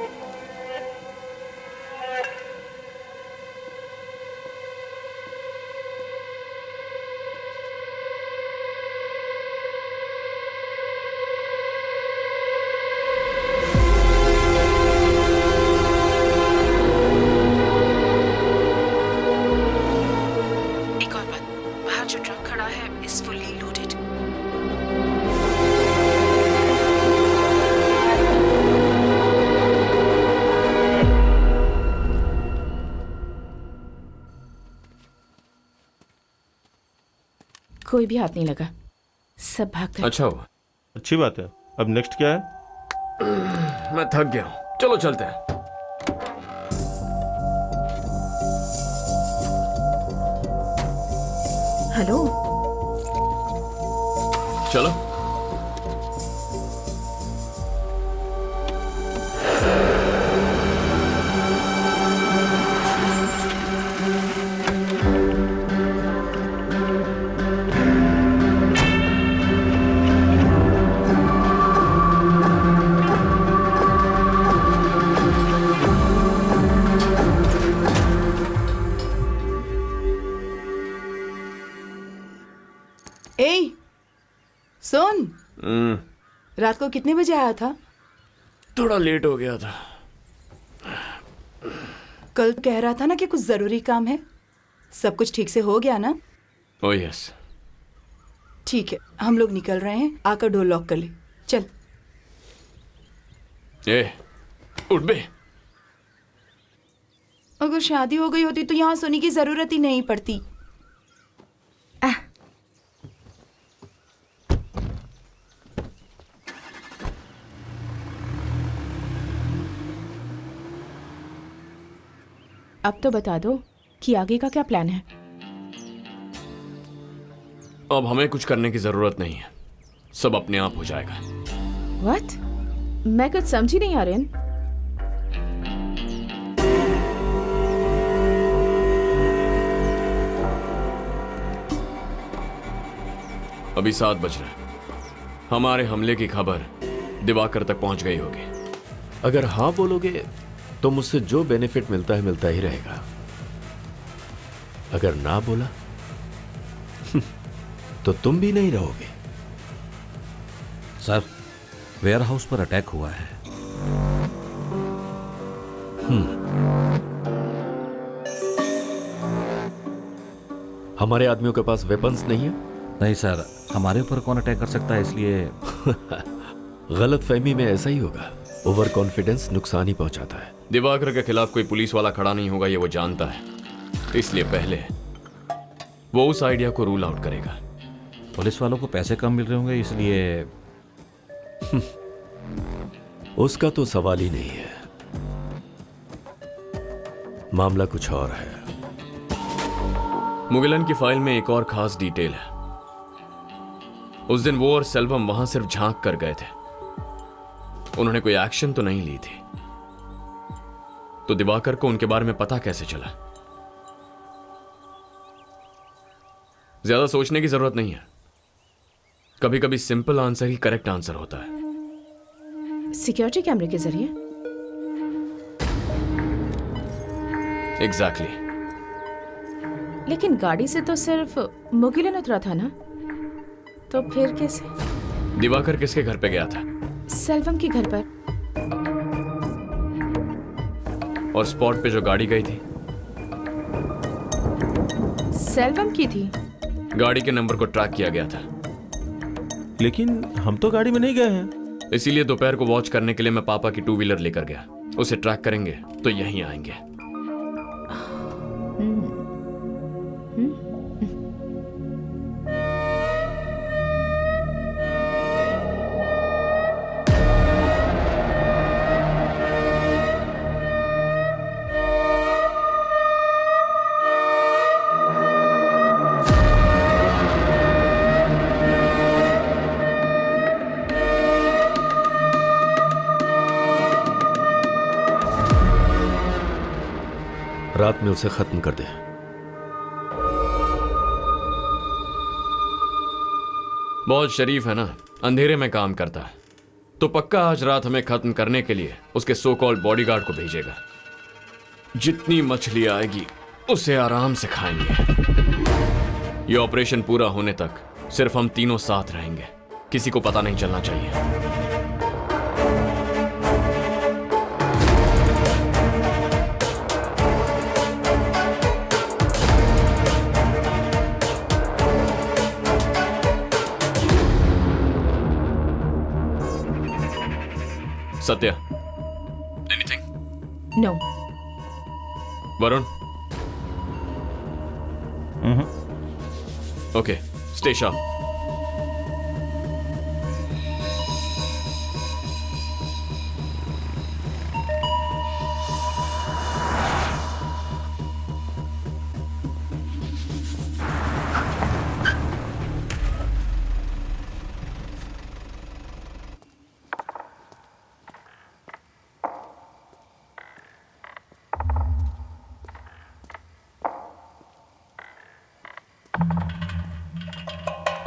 कोई भी हाथ नहीं लगा, सब भाग गए। अच्छा हुआ। अच्छी बात है। अब नेक्स्ट क्या है? मैं थक गया हूँ, चलो चलते हैं। हेलो, चलो। ए सुन, रात को कितने बजे आया था? थोड़ा लेट हो गया था। कल कह रहा था ना कि कुछ जरूरी काम है। सब कुछ ठीक से हो गया ना? Oh yes. ठीक है, हम लोग निकल रहे हैं। आकर डोर लॉक कर ले। चल। ए, उठ बे। अगर शादी हो गई होती तो यहाँ सोने की जरूरत ही नहीं पड़ती। अब तो बता दो कि आगे का क्या प्लान है? अब हमें कुछ करने की जरूरत नहीं है, सब अपने आप हो जाएगा। व्हाट? मैं कुछ समझी नहीं आर्यन। अभी 7 बज रहे हैं। हमारे हमले की खबर दिवाकर तक पहुंच गई होगी। अगर हाँ बोलोगे तो मुझसे जो बेनिफिट मिलता है मिलता ही रहेगा। अगर ना बोला तो तुम भी नहीं रहोगे। सर, वेयर हाउस पर अटैक हुआ है। हमारे आदमियों के पास वेपन्स नहीं है? नहीं सर, हमारे ऊपर कौन अटैक कर सकता है, इसलिए गलत फहमी में ऐसा ही होगा। ओवर कॉन्फिडेंस नुकसान ही पहुंचाता है। दिवाकर के खिलाफ कोई पुलिस वाला खड़ा नहीं होगा, ये वो जानता है। इसलिए पहले वो उस आइडिया को रूल आउट करेगा। पुलिस वालों को पैसे कम मिल रहे होंगे, इसलिए उसका तो सवाल ही नहीं है। मामला कुछ और है। मुगिलन की फाइल में एक और खास डिटेल है। उस दिन वो और सेल्वम वहां सिर्फ झांक कर गए थे, उन्होंने कोई एक्शन तो नहीं ली थी। तो दिवाकर को उनके बारे में पता कैसे चला? ज्यादा सोचने की जरूरत नहीं है। कभी कभी सिंपल आंसर ही करेक्ट आंसर होता है। सिक्योरिटी कैमरे के जरिए? एग्जैक्टली। लेकिन गाड़ी से तो सिर्फ मुगिलन उतरा था ना, तो फिर कैसे? दिवाकर किसके घर पे गया था? सेल्वम के घर पर। और स्पॉट पे जो गाड़ी गई थी? सेल्वम की थी। गाड़ी के नंबर को ट्रैक किया गया था। लेकिन हम तो गाड़ी में नहीं गए हैं। इसीलिए दोपहर को वॉच करने के लिए मैं पापा की 2 व्हीलर लेकर गया। उसे ट्रैक करेंगे तो यहीं आएंगे। रात में उसे खत्म कर दे। बहुत शरीफ है ना, अंधेरे में काम करता है। तो पक्का आज रात हमें खत्म करने के लिए उसके सो कॉल्ड बॉडीगार्ड को भेजेगा। जितनी मछली आएगी उसे आराम से खाएंगे। ये ऑपरेशन पूरा होने तक सिर्फ हम तीनों साथ रहेंगे, किसी को पता नहीं चलना चाहिए। Satya, anything? No. Varun? Okay, Stay sharp.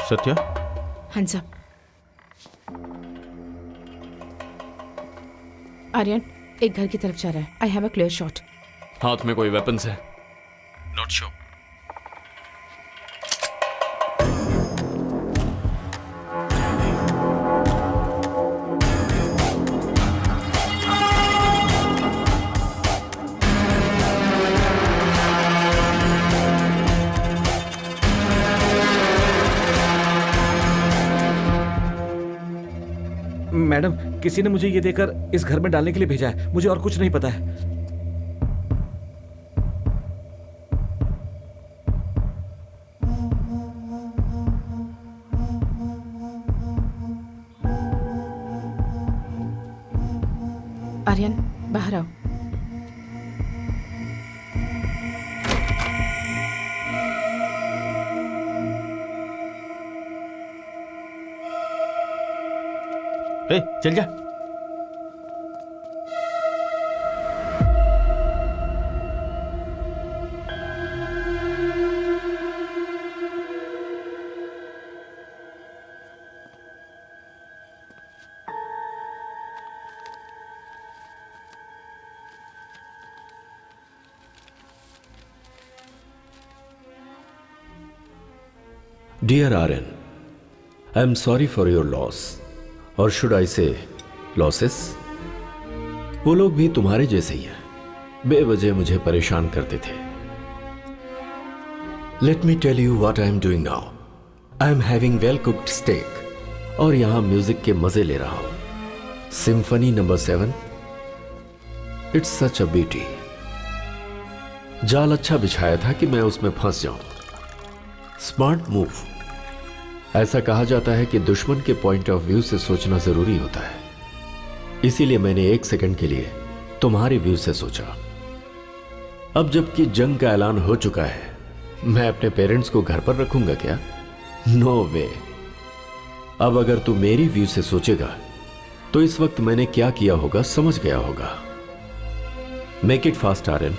Satya, hands up. Aryan एक घर की तरफ जा रहा है. I have a clear shot. हाथ में कोई वेपन्स है? Not sure. मैडम, किसी ने मुझे ये देकर इस घर में डालने के लिए भेजा है. मुझे और कुछ नहीं पता है. आर्यन बाहर आओ. ए, चल जा. Dear Aryan, I am sorry for your loss. और शुड आई से लॉसेस? वो लोग भी तुम्हारे जैसे ही हैं, बेवजह मुझे परेशान करते थे. Let me tell you what I am doing now. I am having well cooked steak और यहां म्यूजिक के मजे ले रहा हूं. Symphony number 7. It's such a beauty. जाल अच्छा बिछाया था कि मैं उसमें फंस जाऊं. Smart move. ऐसा कहा जाता है कि दुश्मन के पॉइंट ऑफ व्यू से सोचना जरूरी होता है. इसीलिए मैंने एक सेकंड के लिए तुम्हारे व्यू से सोचा. अब जबकि जंग का ऐलान हो चुका है, मैं अपने पेरेंट्स को घर पर रखूंगा क्या? नो वे. अब अगर तू मेरी व्यू से सोचेगा तो इस वक्त मैंने क्या किया होगा समझ गया होगा. Make it fast Aryan.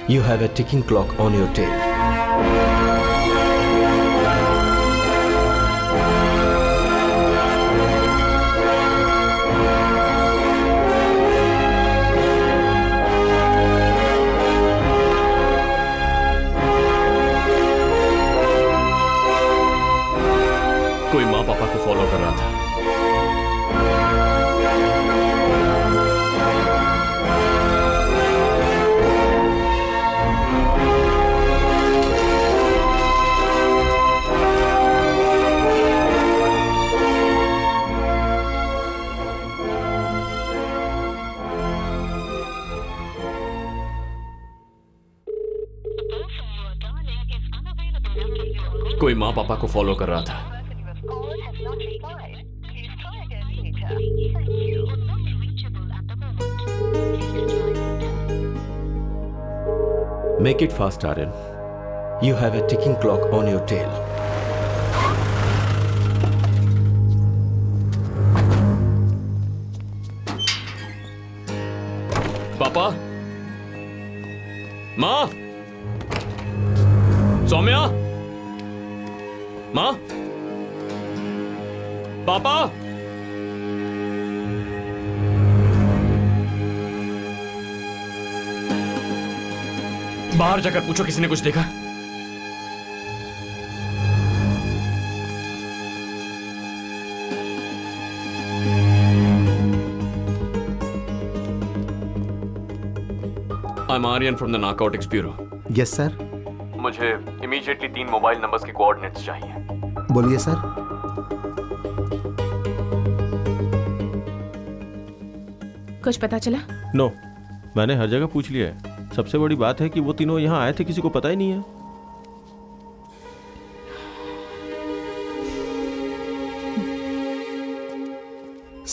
You have a ticking clock on your tail. कोई माँ पापा को फॉलो कर रहा था. कोई माँ पापा को फॉलो कर रहा था. Make it fast, Aryan. You have a ticking clock on your tail. पापा, माँ, सौम्या, माँ, पापा. बाहर जाकर पूछो किसी ने कुछ देखा. I am Aryan from the narcotics bureau. Yes sir. मुझे इमीडिएटली 3 मोबाइल नंबर्स के कोऑर्डिनेट्स चाहिए. बोलिए सर. कुछ पता चला? नो, मैंने हर जगह पूछ लिया है. सबसे बड़ी बात है कि वो तीनों यहाँ आए थे, किसी को पता ही नहीं है.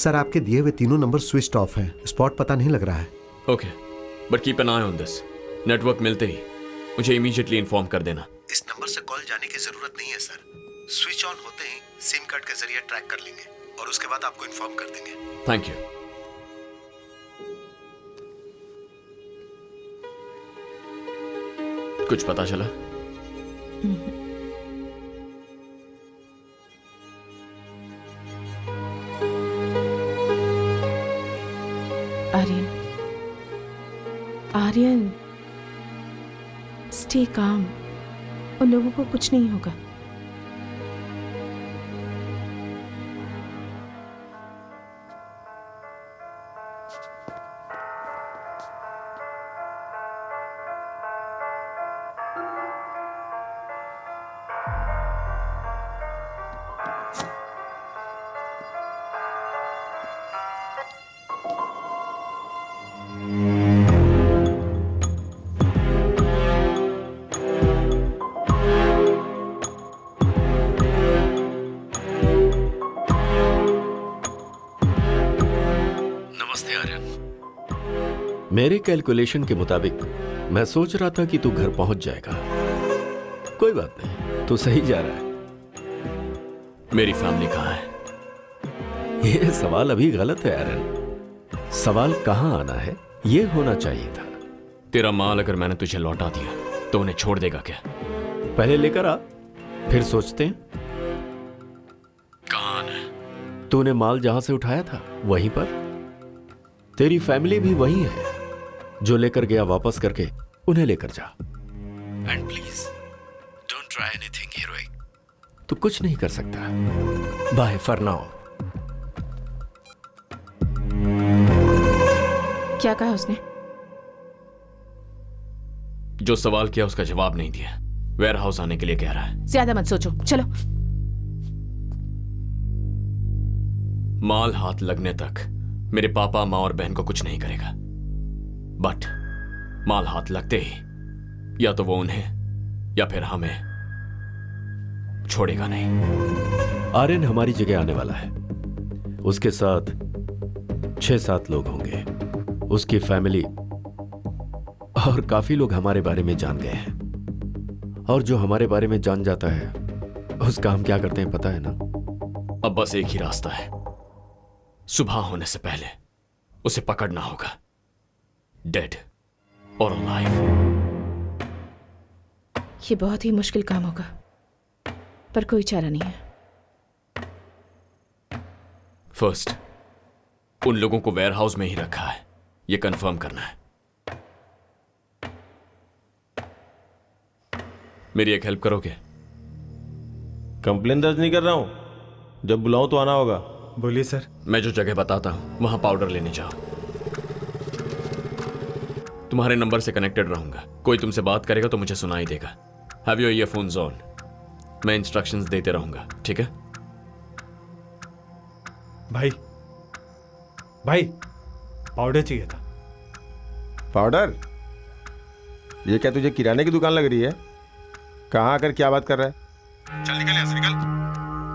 सर आपके दिए हुए तीनों नंबर स्विच ऑफ हैं, स्पॉट पता नहीं लग रहा है। Okay, but keep an I on this. Network मिलते ही मुझे इमीडिएटली इन्फॉर्म कर देना। इस नंबर से कॉल जाने की जरूरत नहीं है सर, स्विच ऑन होते ही सिम कार्ड के जरिए ट्रैक कर लेंगे और उसके बाद आपको इन्फॉर्म कर देंगे। Thank you. कुछ पता चला? Aryan, Aryan, stay calm. उन लोगों को कुछ नहीं होगा। मेरे कैलकुलेशन के मुताबिक मैं सोच रहा था कि तू घर पहुंच जाएगा। कोई बात नहीं, तू सही जा रहा है। मेरी फैमिली कहाँ है? यह सवाल अभी गलत है आर्यन। सवाल कहाँ आना है ये होना चाहिए था। तेरा माल अगर मैंने तुझे लौटा दिया तो उन्हें छोड़ देगा क्या? पहले लेकर आ, फिर सोचते हैं। कहाँ है? तूने माल जहां से उठाया था वहीं पर। तेरी फैमिली भी वही है। जो लेकर गया वापस करके उन्हें लेकर जा। And please don't try anything heroic. तू कुछ नहीं कर सकता। Bye for now. क्या कहा उसने? जो सवाल किया उसका जवाब नहीं दिया। वेयर हाउस आने के लिए कह रहा है। ज्यादा मत सोचो, चलो। माल हाथ लगने तक मेरे पापा, माँ और बहन को कुछ नहीं करेगा, बट माल हाथ लगते ही या तो वो उन्हें या फिर हमें छोड़ेगा नहीं। आर्यन हमारी जगह आने वाला है। उसके साथ 6-7 लोग होंगे, उसकी फैमिली और काफी लोग हमारे बारे में जान गए हैं। और जो हमारे बारे में जान जाता है उसका हम क्या करते हैं पता है ना? अब बस एक ही रास्ता है। सुबह होने से पहले उसे पकड़ना होगा, डेड और अलाइव। ये बहुत ही मुश्किल काम होगा, पर कोई चारा नहीं है। फर्स्ट, उन लोगों को वेयर हाउस में ही रखा है, ये कंफर्म करना है। मेरी एक हेल्प करोगे? कंप्लेन दर्ज नहीं कर रहा हूं, जब बुलाऊं तो आना होगा। बोलिए सर। मैं जो जगह बताता हूं वहां पाउडर लेने जाओ। तुम्हारे नंबर से कनेक्टेड रहूंगा। कोई तुमसे बात करेगा तो मुझे सुनाई देगा। Have your earphones on. मैं इंस्ट्रक्शंस देते रहूंगा, ठीक है? भाई भाई, पाउडर चाहिए था। पाउडर? ये क्या तुझे किराने की दुकान लग रही है? कहाँ आकर क्या बात कर रहा है? चल निकल यहाँ से, निकल।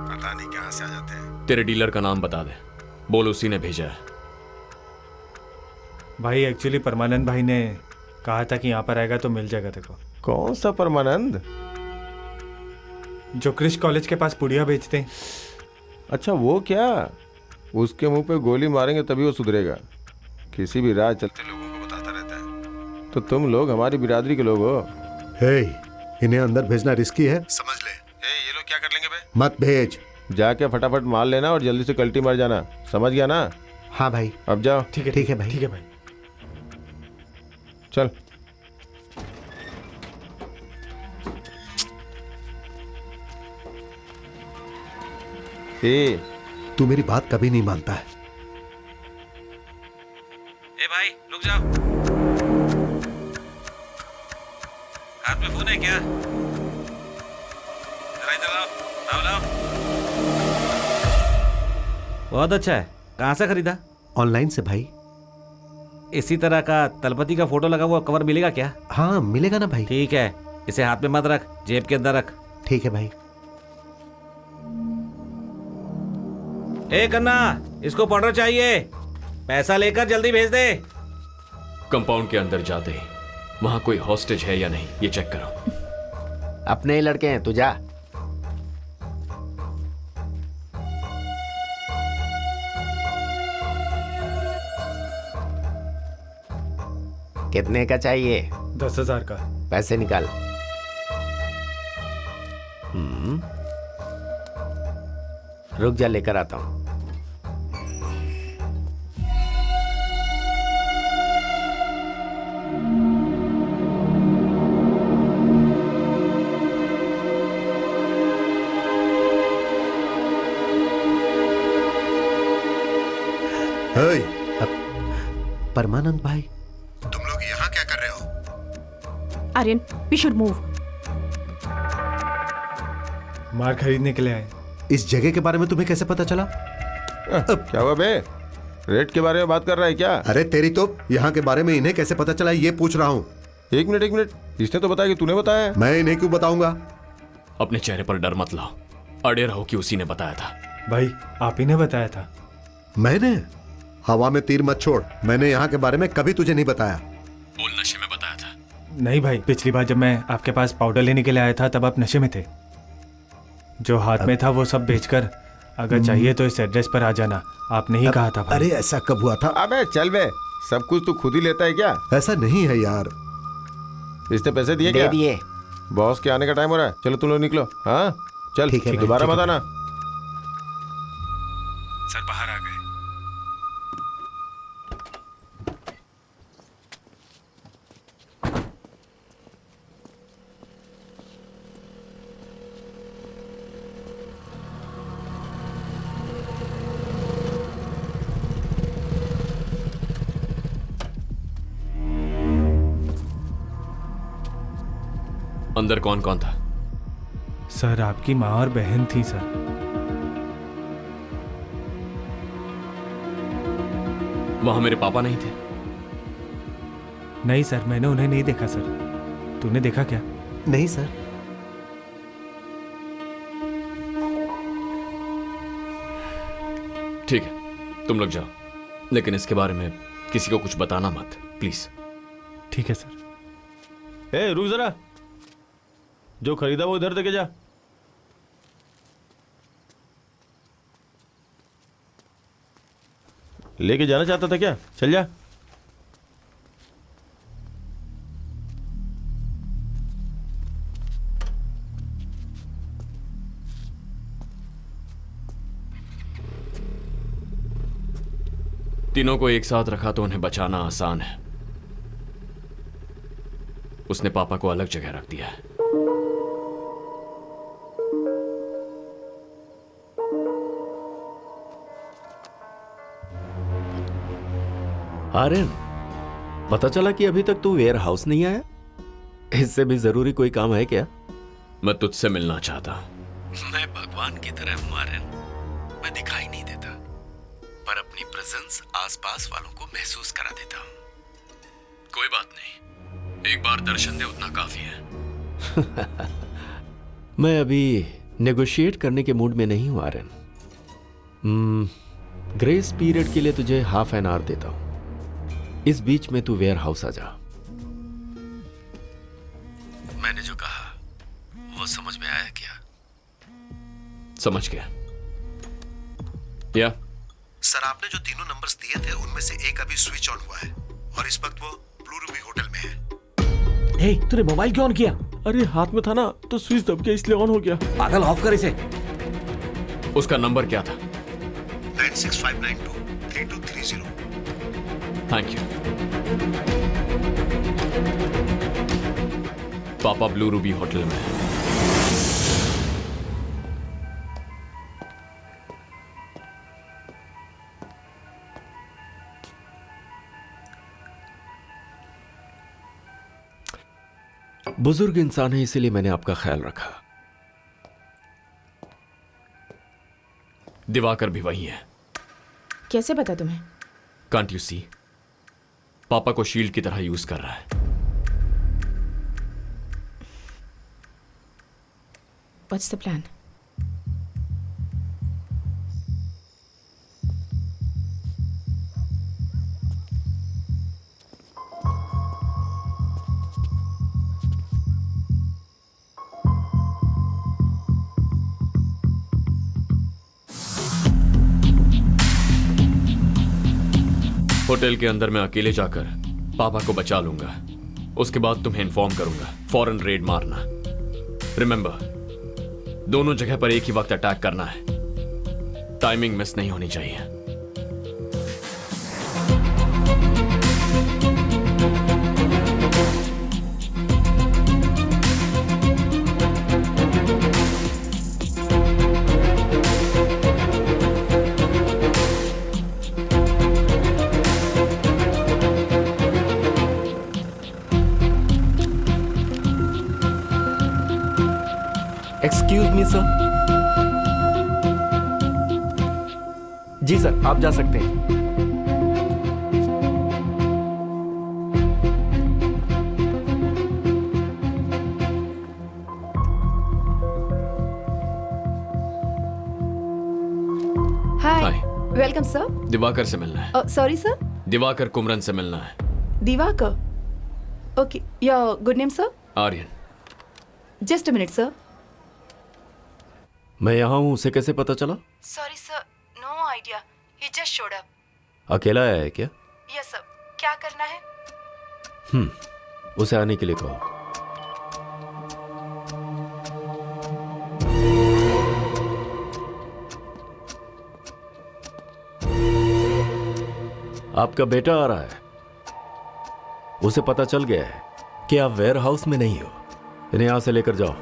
पता नहीं कहाँ से आ जाते हैं। तेरे डीलर का नाम बता दे। बोल उसी ने भेजा है। भाई एक्चुअली परमानंद भाई ने कहा था कि यहाँ पर आएगा तो मिल जाएगा तेरे को। कौन सा परमानंद? जो क्रिश कॉलेज के पास पुड़िया बेचते हैं। अच्छा वो क्या? उसके मुंह पे गोली मारेंगे तभी वो सुधरेगा। किसी भी राह चलते लोगों को बताता रहता है। तो तुम लोग हमारी बिरादरी के लोग हो। हे, इन्हें अंदर भेजना रिस्की है, समझ ले। ये लोग क्या कर लेंगे बे? मत भेज। जाके फटाफट माल लेना और जल्दी से कल्टी मार जाना, समझ गया ना? हाँ भाई। अब जाओ। ठीक है भाई। ठीक है भाई। चल। ए, तू मेरी बात कभी नहीं मानता है। ए भाई रुक जाओ। हाथ में फोन है क्या? जरा इधर आओ। लाओ। बहुत अच्छा है। कहाँ से खरीदा? ऑनलाइन से भाई। इसी तरह का तलपति का फोटो लगा हुआ कवर मिलेगा क्या? हाँ मिलेगा ना भाई। ठीक है, इसे हाथ में मत रख, जेब के अंदर रख। ठीक है भाई। ए कन्ना, इसको पाउडर चाहिए, पैसा लेकर जल्दी भेज दे। कंपाउंड के अंदर जाते ही वहां कोई हॉस्टेज है या नहीं ये चेक करो। अपने ही लड़के हैं, तू जा। कितने का चाहिए? 10,000 का। पैसे निकाल। रुक जा, लेकर आता हूं। परमानंद भाई, तुम लोग यहाँ क्या कर रहे हो? Aryan, we should move. मार खरीदने के लिए आए। इस जगह के बारे में तुम्हें कैसे पता चला? क्या हुआ बे? रेट के बारे में बात कर रहा है क्या? अरे तेरी तो, यहाँ के बारे में इन्हें कैसे पता चला ये पूछ रहा हूँ। एक मिनट, इसने तो बताया कि तूने बताया। मैं इन्हें क्यों बताऊंगा? अपने चेहरे पर डर मत लाओ, अड़े रहो कि उसी ने बताया था। भाई आप ही ने बताया था। मैंने? हवा में तीर मत छोड़, मैंने यहाँ के बारे में कभी तुझे नहीं बताया। बोल नशे में बताया था। नहीं भाई, पिछली बार जब मैं आपके पास पाउडर लेने के लिए आया था तब आप नशे में थे। जो हाथ में था वो सब बेचकर अगर चाहिए तो इस एड्रेस पर आ जाना, आपने ही कहा था भाई। अरे ऐसा कब हुआ था? अबे चल बे, सब कुछ तू खुद ही लेता है क्या? ऐसा नहीं है यार। इसने पैसे दिए दे क्या? दिए। बॉस के आने का टाइम हो रहा है, चलो तुम लोग निकलो। हाँ चल, ठीक है भाई, दोबारा ठीक मत है। आना। सर बाहर आ गए। अंदर कौन कौन था? सर आपकी माँ और बहन थी सर। वहां मेरे पापा नहीं थे? नहीं सर, मैंने उन्हें नहीं देखा सर। तूने देखा क्या? नहीं सर। ठीक है, तुम लोग जाओ, लेकिन इसके बारे में किसी को कुछ बताना मत, प्लीज। ठीक है सर। ए रुक जरा, जो खरीदा वो इधर देके जा। लेके जाना चाहता था क्या? चल जा। तीनों को एक साथ रखा तो उन्हें बचाना आसान है। उसने पापा को अलग जगह रख दिया है। आर्यन, पता चला कि अभी तक तू वेयर हाउस नहीं आया। इससे भी जरूरी कोई काम है क्या? मैं तुझसे मिलना चाहता हूं। मैं भगवान की तरह हूं आर्यन, मैं दिखाई नहीं देता, पर अपनी प्रेजेंस आसपास वालों को महसूस करा देता हूं। कोई बात नहीं, एक बार दर्शन दे उतना काफी है। मैं अभी नेगोशिएट करने के मूड में नहीं हूं आर्यन। ग्रेस पीरियड के लिए तुझे हाफ एन आवर देता हूं। इस बीच में तू वेयर हाउस आ जा। मैंने जो कहा वो समझ में आया क्या? समझ गया। या सर आपने जो तीनों नंबर्स दिए थे उनमें से एक अभी स्विच ऑन हुआ है और इस वक्त वो ब्लू रूबी होटल में है। हे, तूने मोबाइल क्यों ऑन किया? अरे हाथ में था ना तो स्विच दब गया इसलिए ऑन हो गया। पागल, ऑफ कर इसे। उसका नंबर क्या था? 9659232230। Thank you. पापा ब्लू रूबी होटल में है। बुजुर्ग इंसान है इसीलिए मैंने आपका ख्याल रखा। दिवाकर भी वही है। कैसे पता तुम्हें? Can't you see? पापा को शील्ड की तरह यूज कर रहा है। What's the plan? होटल के अंदर मैं अकेले जाकर पापा को बचा लूंगा। उसके बाद तुम्हें इन्फॉर्म करूंगा। फौरन रेड मारना। रिमेंबर, दोनों जगह पर एक ही वक्त अटैक करना है। टाइमिंग मिस नहीं होनी चाहिए। Excuse me sir. जी सर, आप जा सकते हैं। हाय, वेलकम सर। दिवाकर से मिलना है। Sorry sir. दिवाकर कुमरन से मिलना है। Diwakar, okay. Your good name sir? Aryan. Just a minute sir. मैं यहाँ हूँ, उसे कैसे पता चला? Sorry sir, no idea, he just showed up. अकेला आया है क्या? Yes sir. क्या करना है? उसे आने के लिए कहो। आपका बेटा आ रहा है। उसे पता चल गया है कि आप वेयर हाउस में नहीं हो। इन्हें यहां से लेकर जाओ।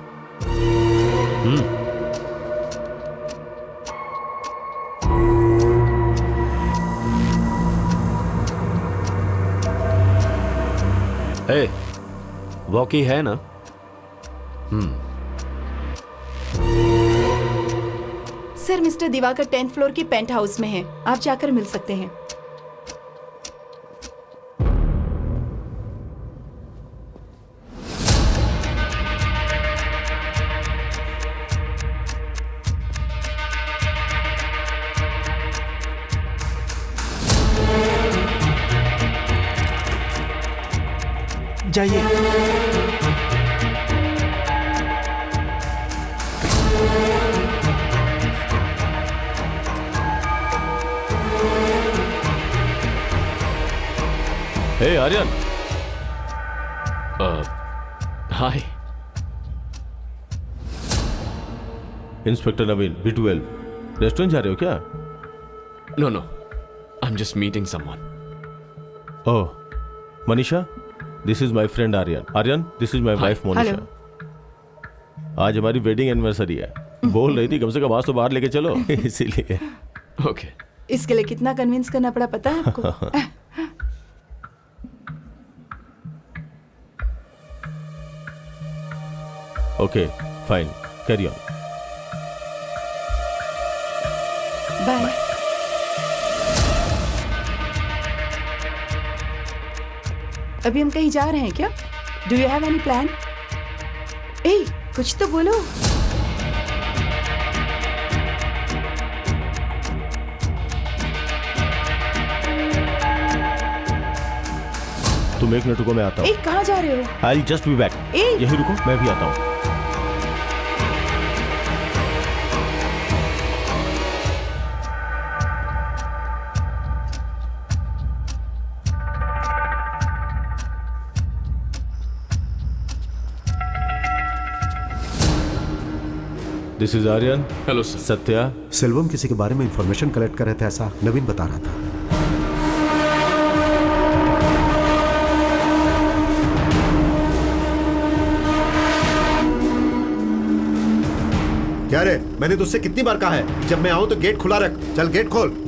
ए, वॉकी है ना? Sir, mister Diwakar 10th floor की पेंट हाउस में है। आप जाकर मिल सकते हैं। जाइए। Hey Aryan. Hi. Inspector Naveen, B12। Restaurant जा रहे हो क्या? No no, I am just meeting someone. Oh, Manisha, this is my friend Aryan. Aryan, this is my wife Monisha. आज हमारी वेडिंग एनिवर्सरी है। बोल रही थी कम से कम आज तो बाहर लेके चलो, इसीलिए। ओके। इसके लिए कितना कन्विंस करना पड़ा पता है आपको? Okay, fine, carry on. Bye. अभी हम कहीं जा रहे हैं क्या? Do you have any plan? ए, कुछ तो बोलो। तुम एक मिनट रुको, मैं आता हूँ। ए, कहाँ जा रहे हो? I will just be back. यही रुको, मैं भी आता हूँ। This is Aryan. Hello sir. Satya. Selvam किसी के बारे में इंफॉर्मेशन कलेक्ट कर रहे थे, ऐसा नवीन बता रहा था। क्या रे, मैंने तुझसे कितनी बार कहा है जब मैं आऊं तो गेट खुला रख। चल गेट खोल।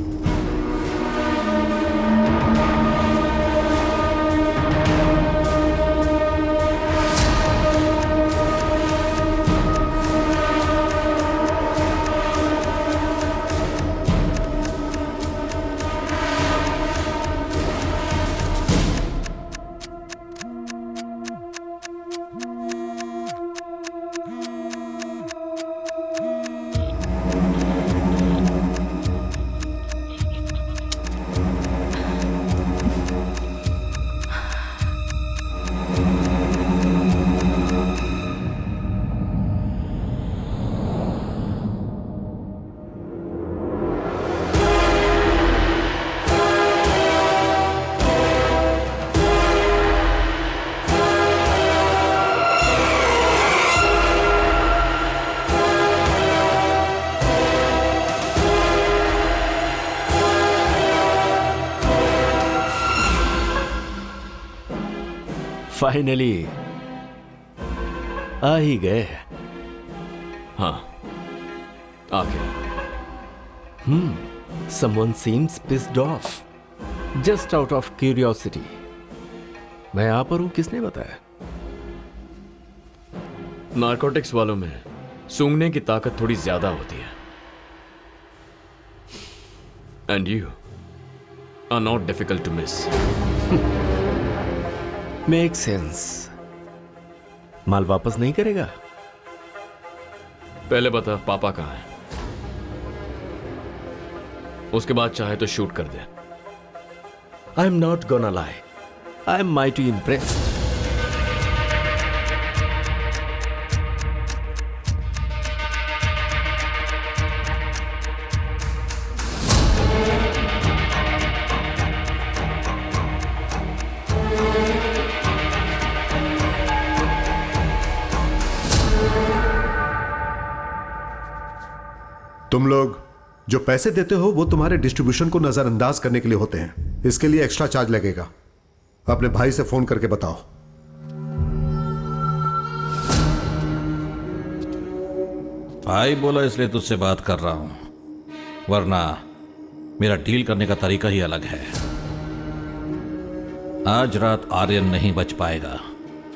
फाइनली आ ही गए। हाँ, आ गया। Someone seems pissed off. Just out of curiosity. मैं यहाँ पर हूँ, किसने बताया? नारकोटिक्स वालों में सूंघने की ताकत थोड़ी ज्यादा होती है। And you are not difficult to miss. Make sense. माल वापस नहीं करेगा? पहले बता पापा कहाँ है, उसके बाद चाहे तो शूट कर दे। I am not gonna lie, I am mighty impressed. तुम लोग जो पैसे देते हो वो तुम्हारे डिस्ट्रीब्यूशन को नजरअंदाज करने के लिए होते हैं। इसके लिए एक्स्ट्रा चार्ज लगेगा। अपने भाई से फोन करके बताओ। भाई बोला इसलिए तुझसे बात कर रहा हूं, वरना मेरा डील करने का तरीका ही अलग है। आज रात आर्यन नहीं बच पाएगा,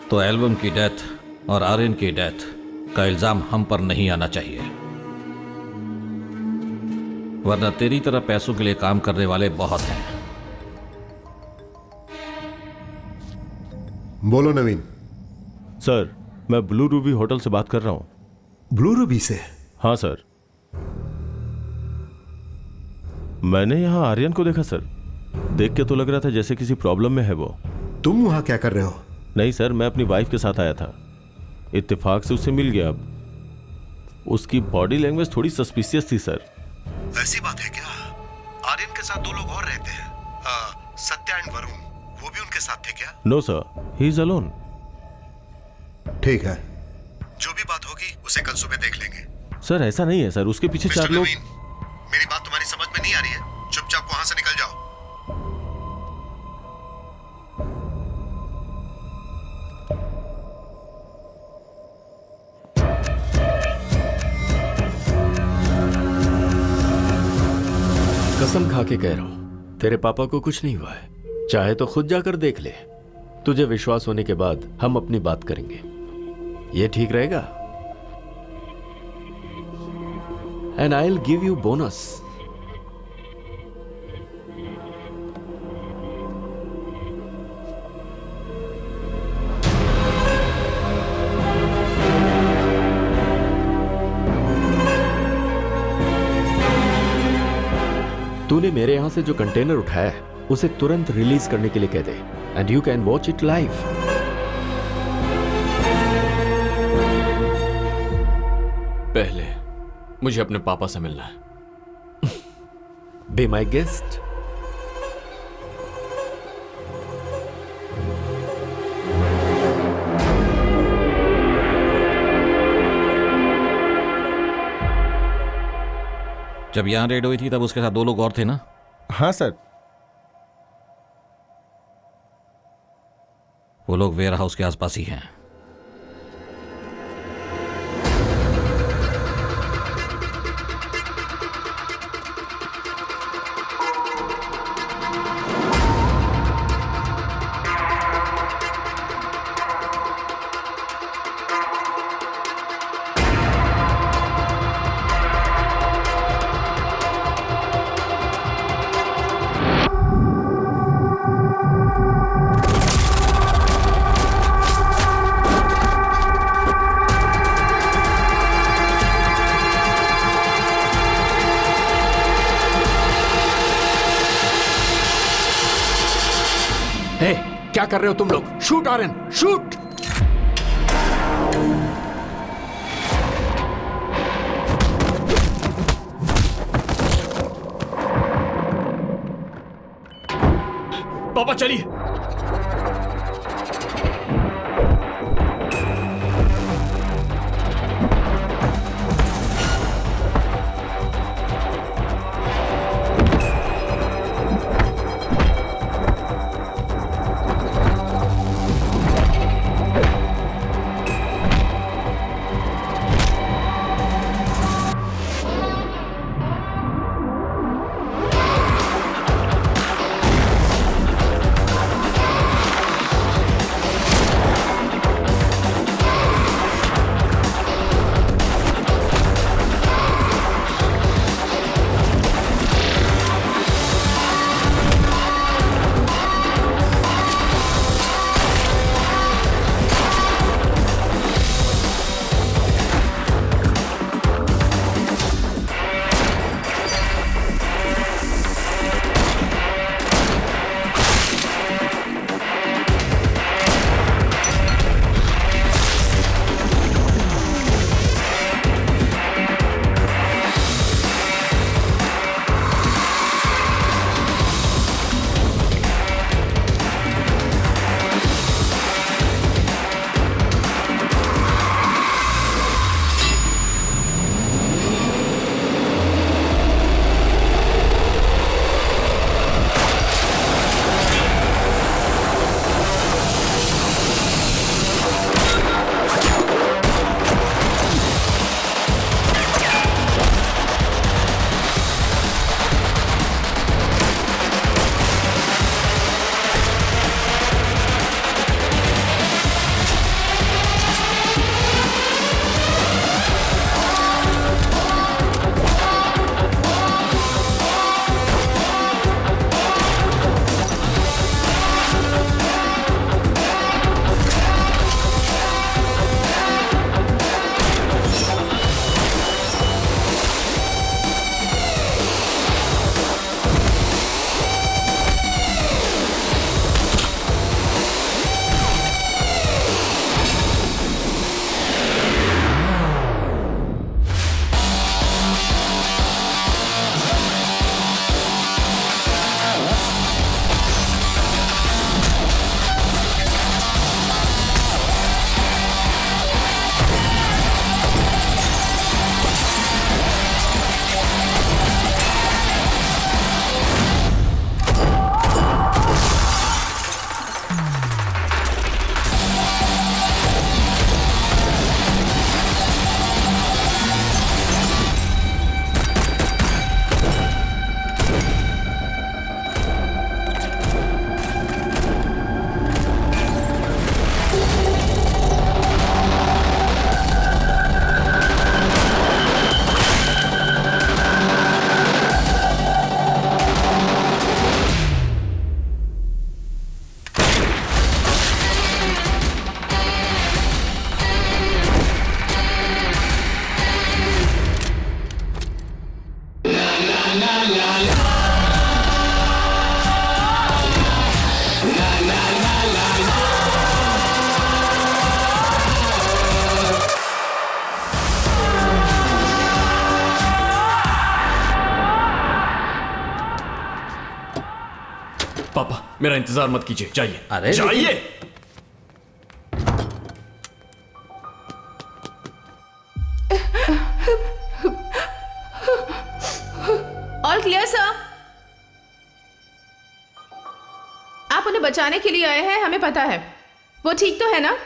तो एल्बम की डेथ और आर्यन की डेथ का इल्जाम हम पर नहीं आना चाहिए, वरना तेरी तरह पैसों के लिए काम करने वाले बहुत हैं। बोलो नवीन। सर, मैं ब्लू रूबी होटल से बात कर रहा हूं। ब्लू रूबी से? हाँ सर। मैंने यहां आर्यन को देखा सर। देख के तो लग रहा था जैसे किसी प्रॉब्लम में है वो। तुम वहां क्या कर रहे हो? नहीं सर, मैं अपनी वाइफ के साथ आया था। इत्तेफाक से उससे मिल गया। अब उसकी बॉडी लैंग्वेज थोड़ी सस्पिशियस थी सर। ऐसी बात है क्या? आर्यन के साथ दो लोग और रहते हैं, सत्या एंड वरुण, वो भी उनके साथ थे क्या? No sir, he is alone. ठीक है, जो भी बात होगी उसे कल सुबह देख लेंगे। सर ऐसा नहीं है सर, उसके पीछे चार लोग। मेरी बात तुम्हारी समझ में नहीं आ रही है? चुपचाप वहां से निकल जाओ। कसम खा के कह रहा हूं, तेरे पापा को कुछ नहीं हुआ है। चाहे तो खुद जाकर देख ले। तुझे विश्वास होने के बाद हम अपनी बात करेंगे। ये ठीक रहेगा? And I will give you bonus. तूने मेरे यहां से जो कंटेनर उठाया है उसे तुरंत रिलीज करने के लिए कह दे, and you can watch it live. पहले मुझे अपने पापा से मिलना है। Be my guest. जब यहां रेड हुई थी तब उसके साथ दो लोग और थे ना? हाँ सर। वो लोग वेयर हाउस के आसपास ही हैं। क्या कर रहे हो तुम लोग? Shoot Aryan, shoot! पापा चलिए। मेरा इंतजार मत कीजिए, जाइए। अरे जाइए। All clear sir. आप उन्हें बचाने के लिए आए हैं, हमें पता है। वो ठीक तो है ना?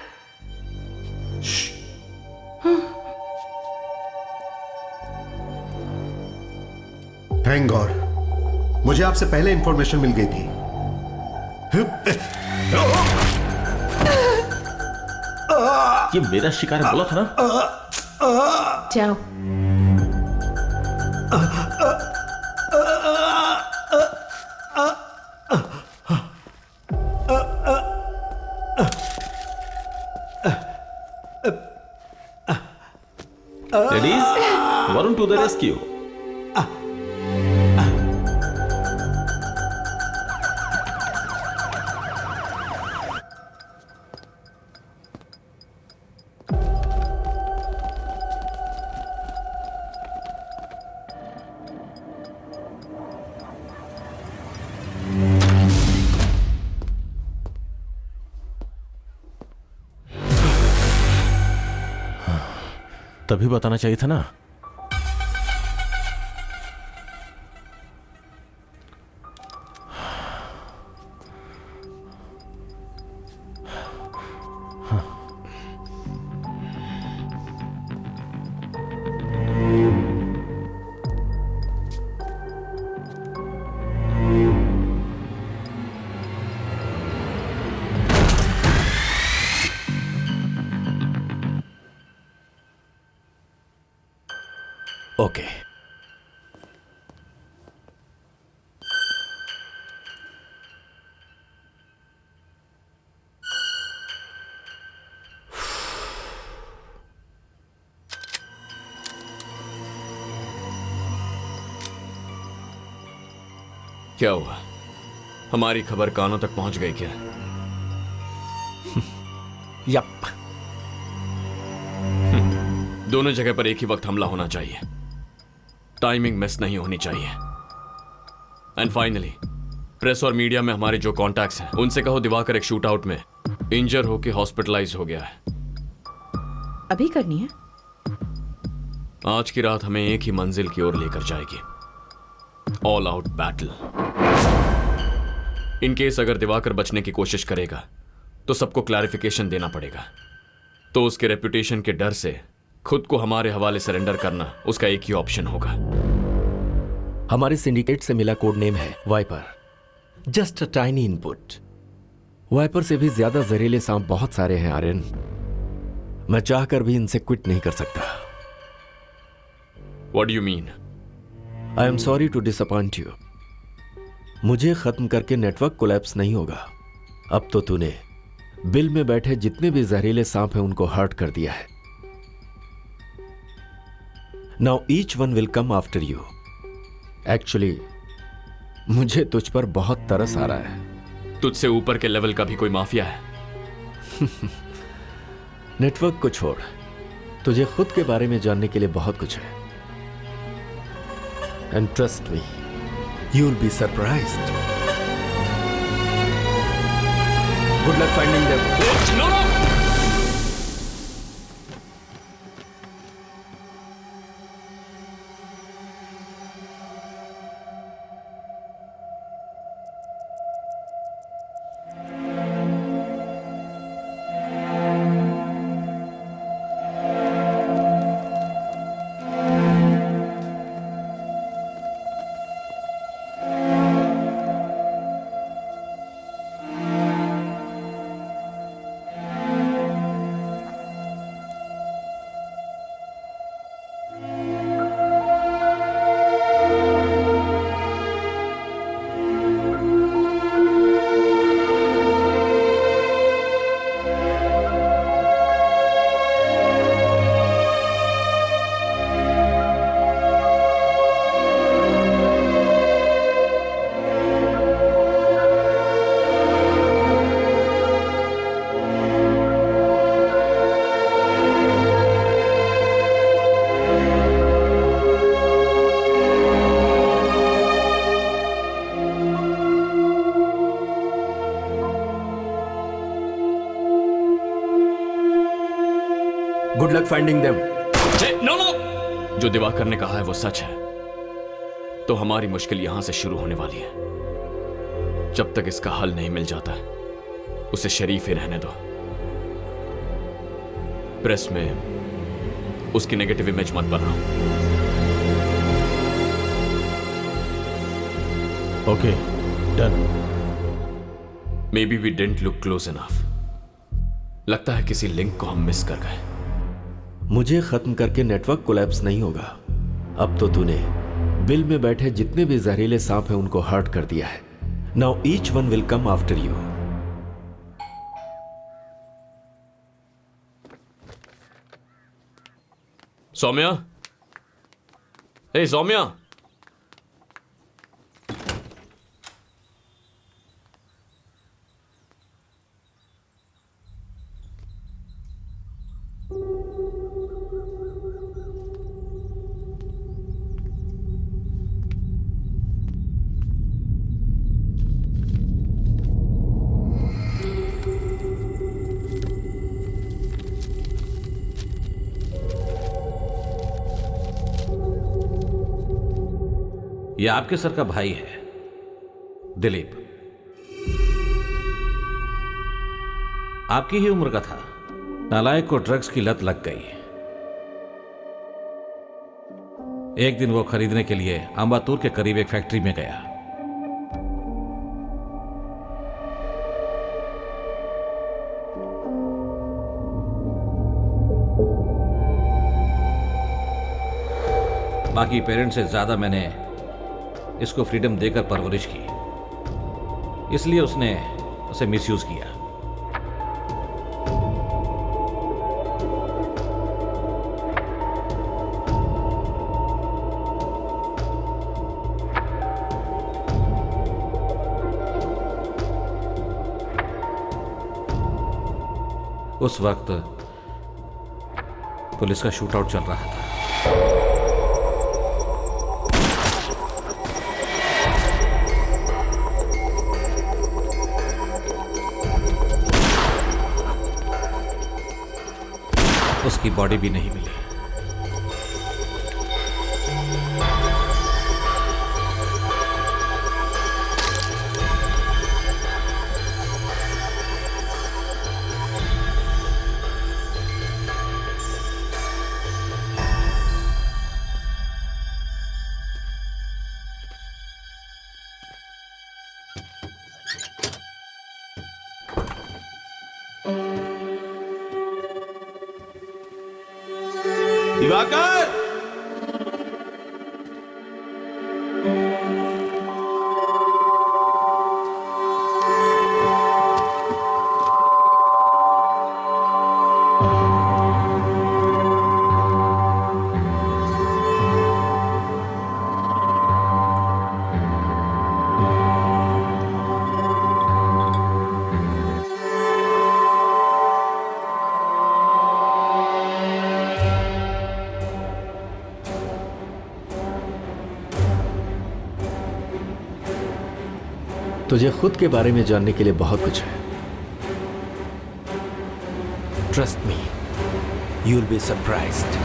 थैंक गॉड, मुझे आपसे पहले इंफॉर्मेशन मिल गई थी। ये मेरा शिकार है, बोला था ना। जाओ। Ladies, Varun to the rescue. तभी बताना चाहिए था ना। ओके। क्या हुआ? हमारी खबर कानों तक पहुंच गई क्या? यप। दोनों जगह पर एक ही वक्त हमला होना चाहिए, टाइमिंग मिस नहीं होनी चाहिए। एंड फाइनली प्रेस और मीडिया में हमारे जो कॉन्टैक्ट्स हैं उनसे कहो दिवाकर एक शूट आउट में इंजर होकर हॉस्पिटलाइज हो गया है। अभी करनी है? आज की रात हमें एक ही मंजिल की ओर लेकर जाएगी, all out battle. In case अगर दिवाकर बचने की कोशिश करेगा तो सबको क्लैरिफिकेशन देना पड़ेगा। तो उसके रेपुटेशन के डर से खुद को हमारे हवाले सरेंडर करना उसका एक ही ऑप्शन होगा। हमारे सिंडिकेट से मिला कोड नेम है viper. Just a tiny input. Viper से भी ज्यादा जहरीले सांप बहुत सारे हैं आर्यन। मैं चाहकर भी इनसे क्विट नहीं कर सकता। What do you mean? I am sorry to disappoint you. मुझे खत्म करके नेटवर्क कोलैप्स नहीं होगा। अब तो तूने बिल में बैठे जितने भी जहरीले सांप हैं उनको हर्ट कर दिया है। Now each one will come after you. Actually मुझे तुझ पर बहुत तरस आ रहा है। तुझसे ऊपर के लेवल का भी कोई माफिया है? नेटवर्क को छोड़, तुझे खुद के बारे में जानने के लिए बहुत कुछ है। And trust me, you will be surprised. Good luck finding them. Good luck finding them. No no, जो दिवाकर ने कहा है वो सच है, तो हमारी मुश्किल यहां से शुरू होने वाली है। जब तक इसका हल नहीं मिल जाता उसे शरीफ ही रहने दो। प्रेस में उसकी नेगेटिव इमेज मत बनाओ। Okay, done. Maybe we didn't look close enough. लगता है किसी लिंक को हम मिस कर गए। मुझे खत्म करके नेटवर्क कोलैप्स नहीं होगा। अब तो तूने बिल में बैठे जितने भी जहरीले सांप हैं उनको हर्ट कर दिया है। Now each one will come after you. Saumya, hey Saumya, ये आपके सर का भाई है, दिलीप। आपकी ही उम्र का था। नालायक को ड्रग्स की लत लग गई। एक दिन वो खरीदने के लिए अंबातूर के करीब एक फैक्ट्री में गया। बाकी पेरेंट्स से ज्यादा मैंने इसको फ्रीडम देकर परवरिश की, इसलिए उसने उसे मिसयूज किया। उस वक्त पुलिस का शूटआउट चल रहा था। उसकी बॉडी भी नहीं मिली। दिवाकर, तुझे खुद के बारे में जानने के लिए बहुत कुछ है। Trust me, you will be surprised.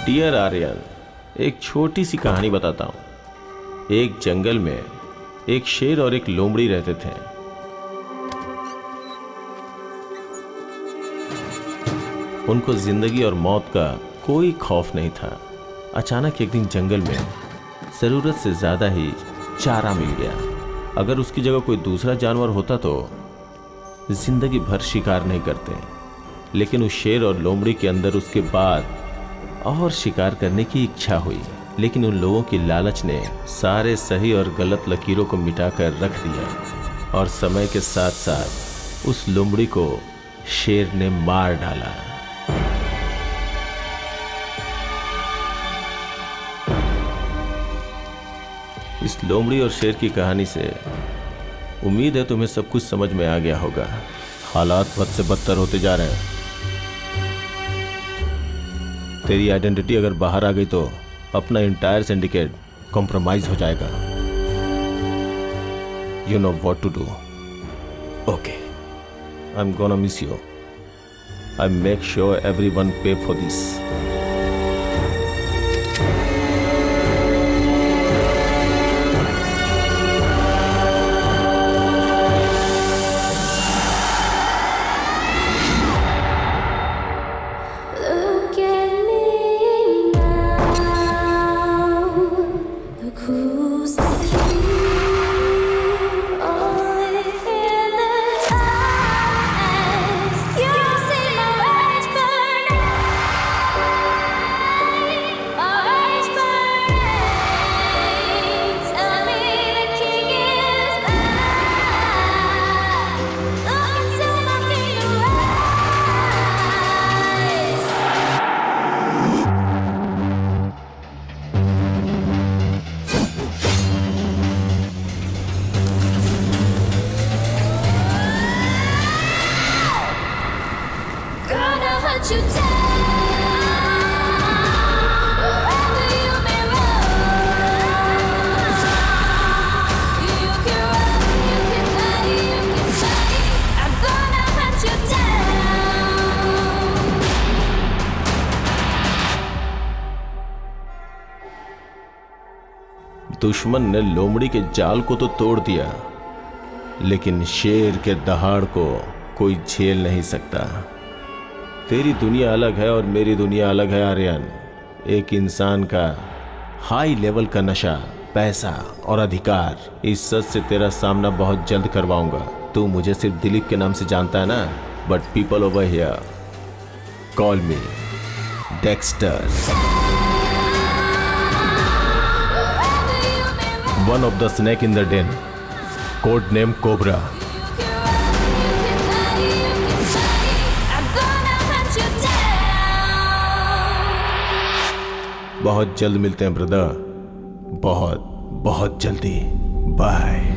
Dear Aryan, एक छोटी सी कहानी बताता हूं। एक जंगल में एक शेर और एक लोमड़ी रहते थे। उनको जिंदगी और मौत का कोई खौफ नहीं था। अचानक एक दिन जंगल में जरूरत से ज्यादा ही चारा मिल गया। अगर उसकी जगह कोई दूसरा जानवर होता तो जिंदगी भर शिकार नहीं करते, लेकिन उस शेर और लोमड़ी के अंदर उसके बाद और शिकार करने की इच्छा हुई। लेकिन उन लोगों की लालच ने सारे सही और गलत लकीरों को मिटाकर रख दिया और समय के साथ साथ उस लोमड़ी को शेर ने मार डाला। इस लोमड़ी और शेर की कहानी से उम्मीद है तुम्हें सब कुछ समझ में आ गया होगा। हालात बद से बदतर होते जा रहे हैं। तेरी आइडेंटिटी अगर बाहर आ गई तो अपना इंटायर सिंडिकेट कॉम्प्रोमाइज हो जाएगा। You know what to do. Okay, I am gonna miss you. I make sure everyone pay for this. दुश्मन ने लोमड़ी के जाल को तो तोड़ दिया, लेकिन शेर के दहाड़ को कोई झेल नहीं सकता। तेरी दुनिया अलग है और मेरी दुनिया अलग है आर्यन। एक इंसान का हाई लेवल का नशा, पैसा और अधिकार, इस सच से तेरा सामना बहुत जल्द करवाऊंगा। तू मुझे सिर्फ दिलीप के नाम से जानता है ना, but people over here call me Dexter, one of the snake in the den, code name Cobra. बहुत जल्द मिलते हैं ब्रदर, बहुत बहुत जल्दी। बाय।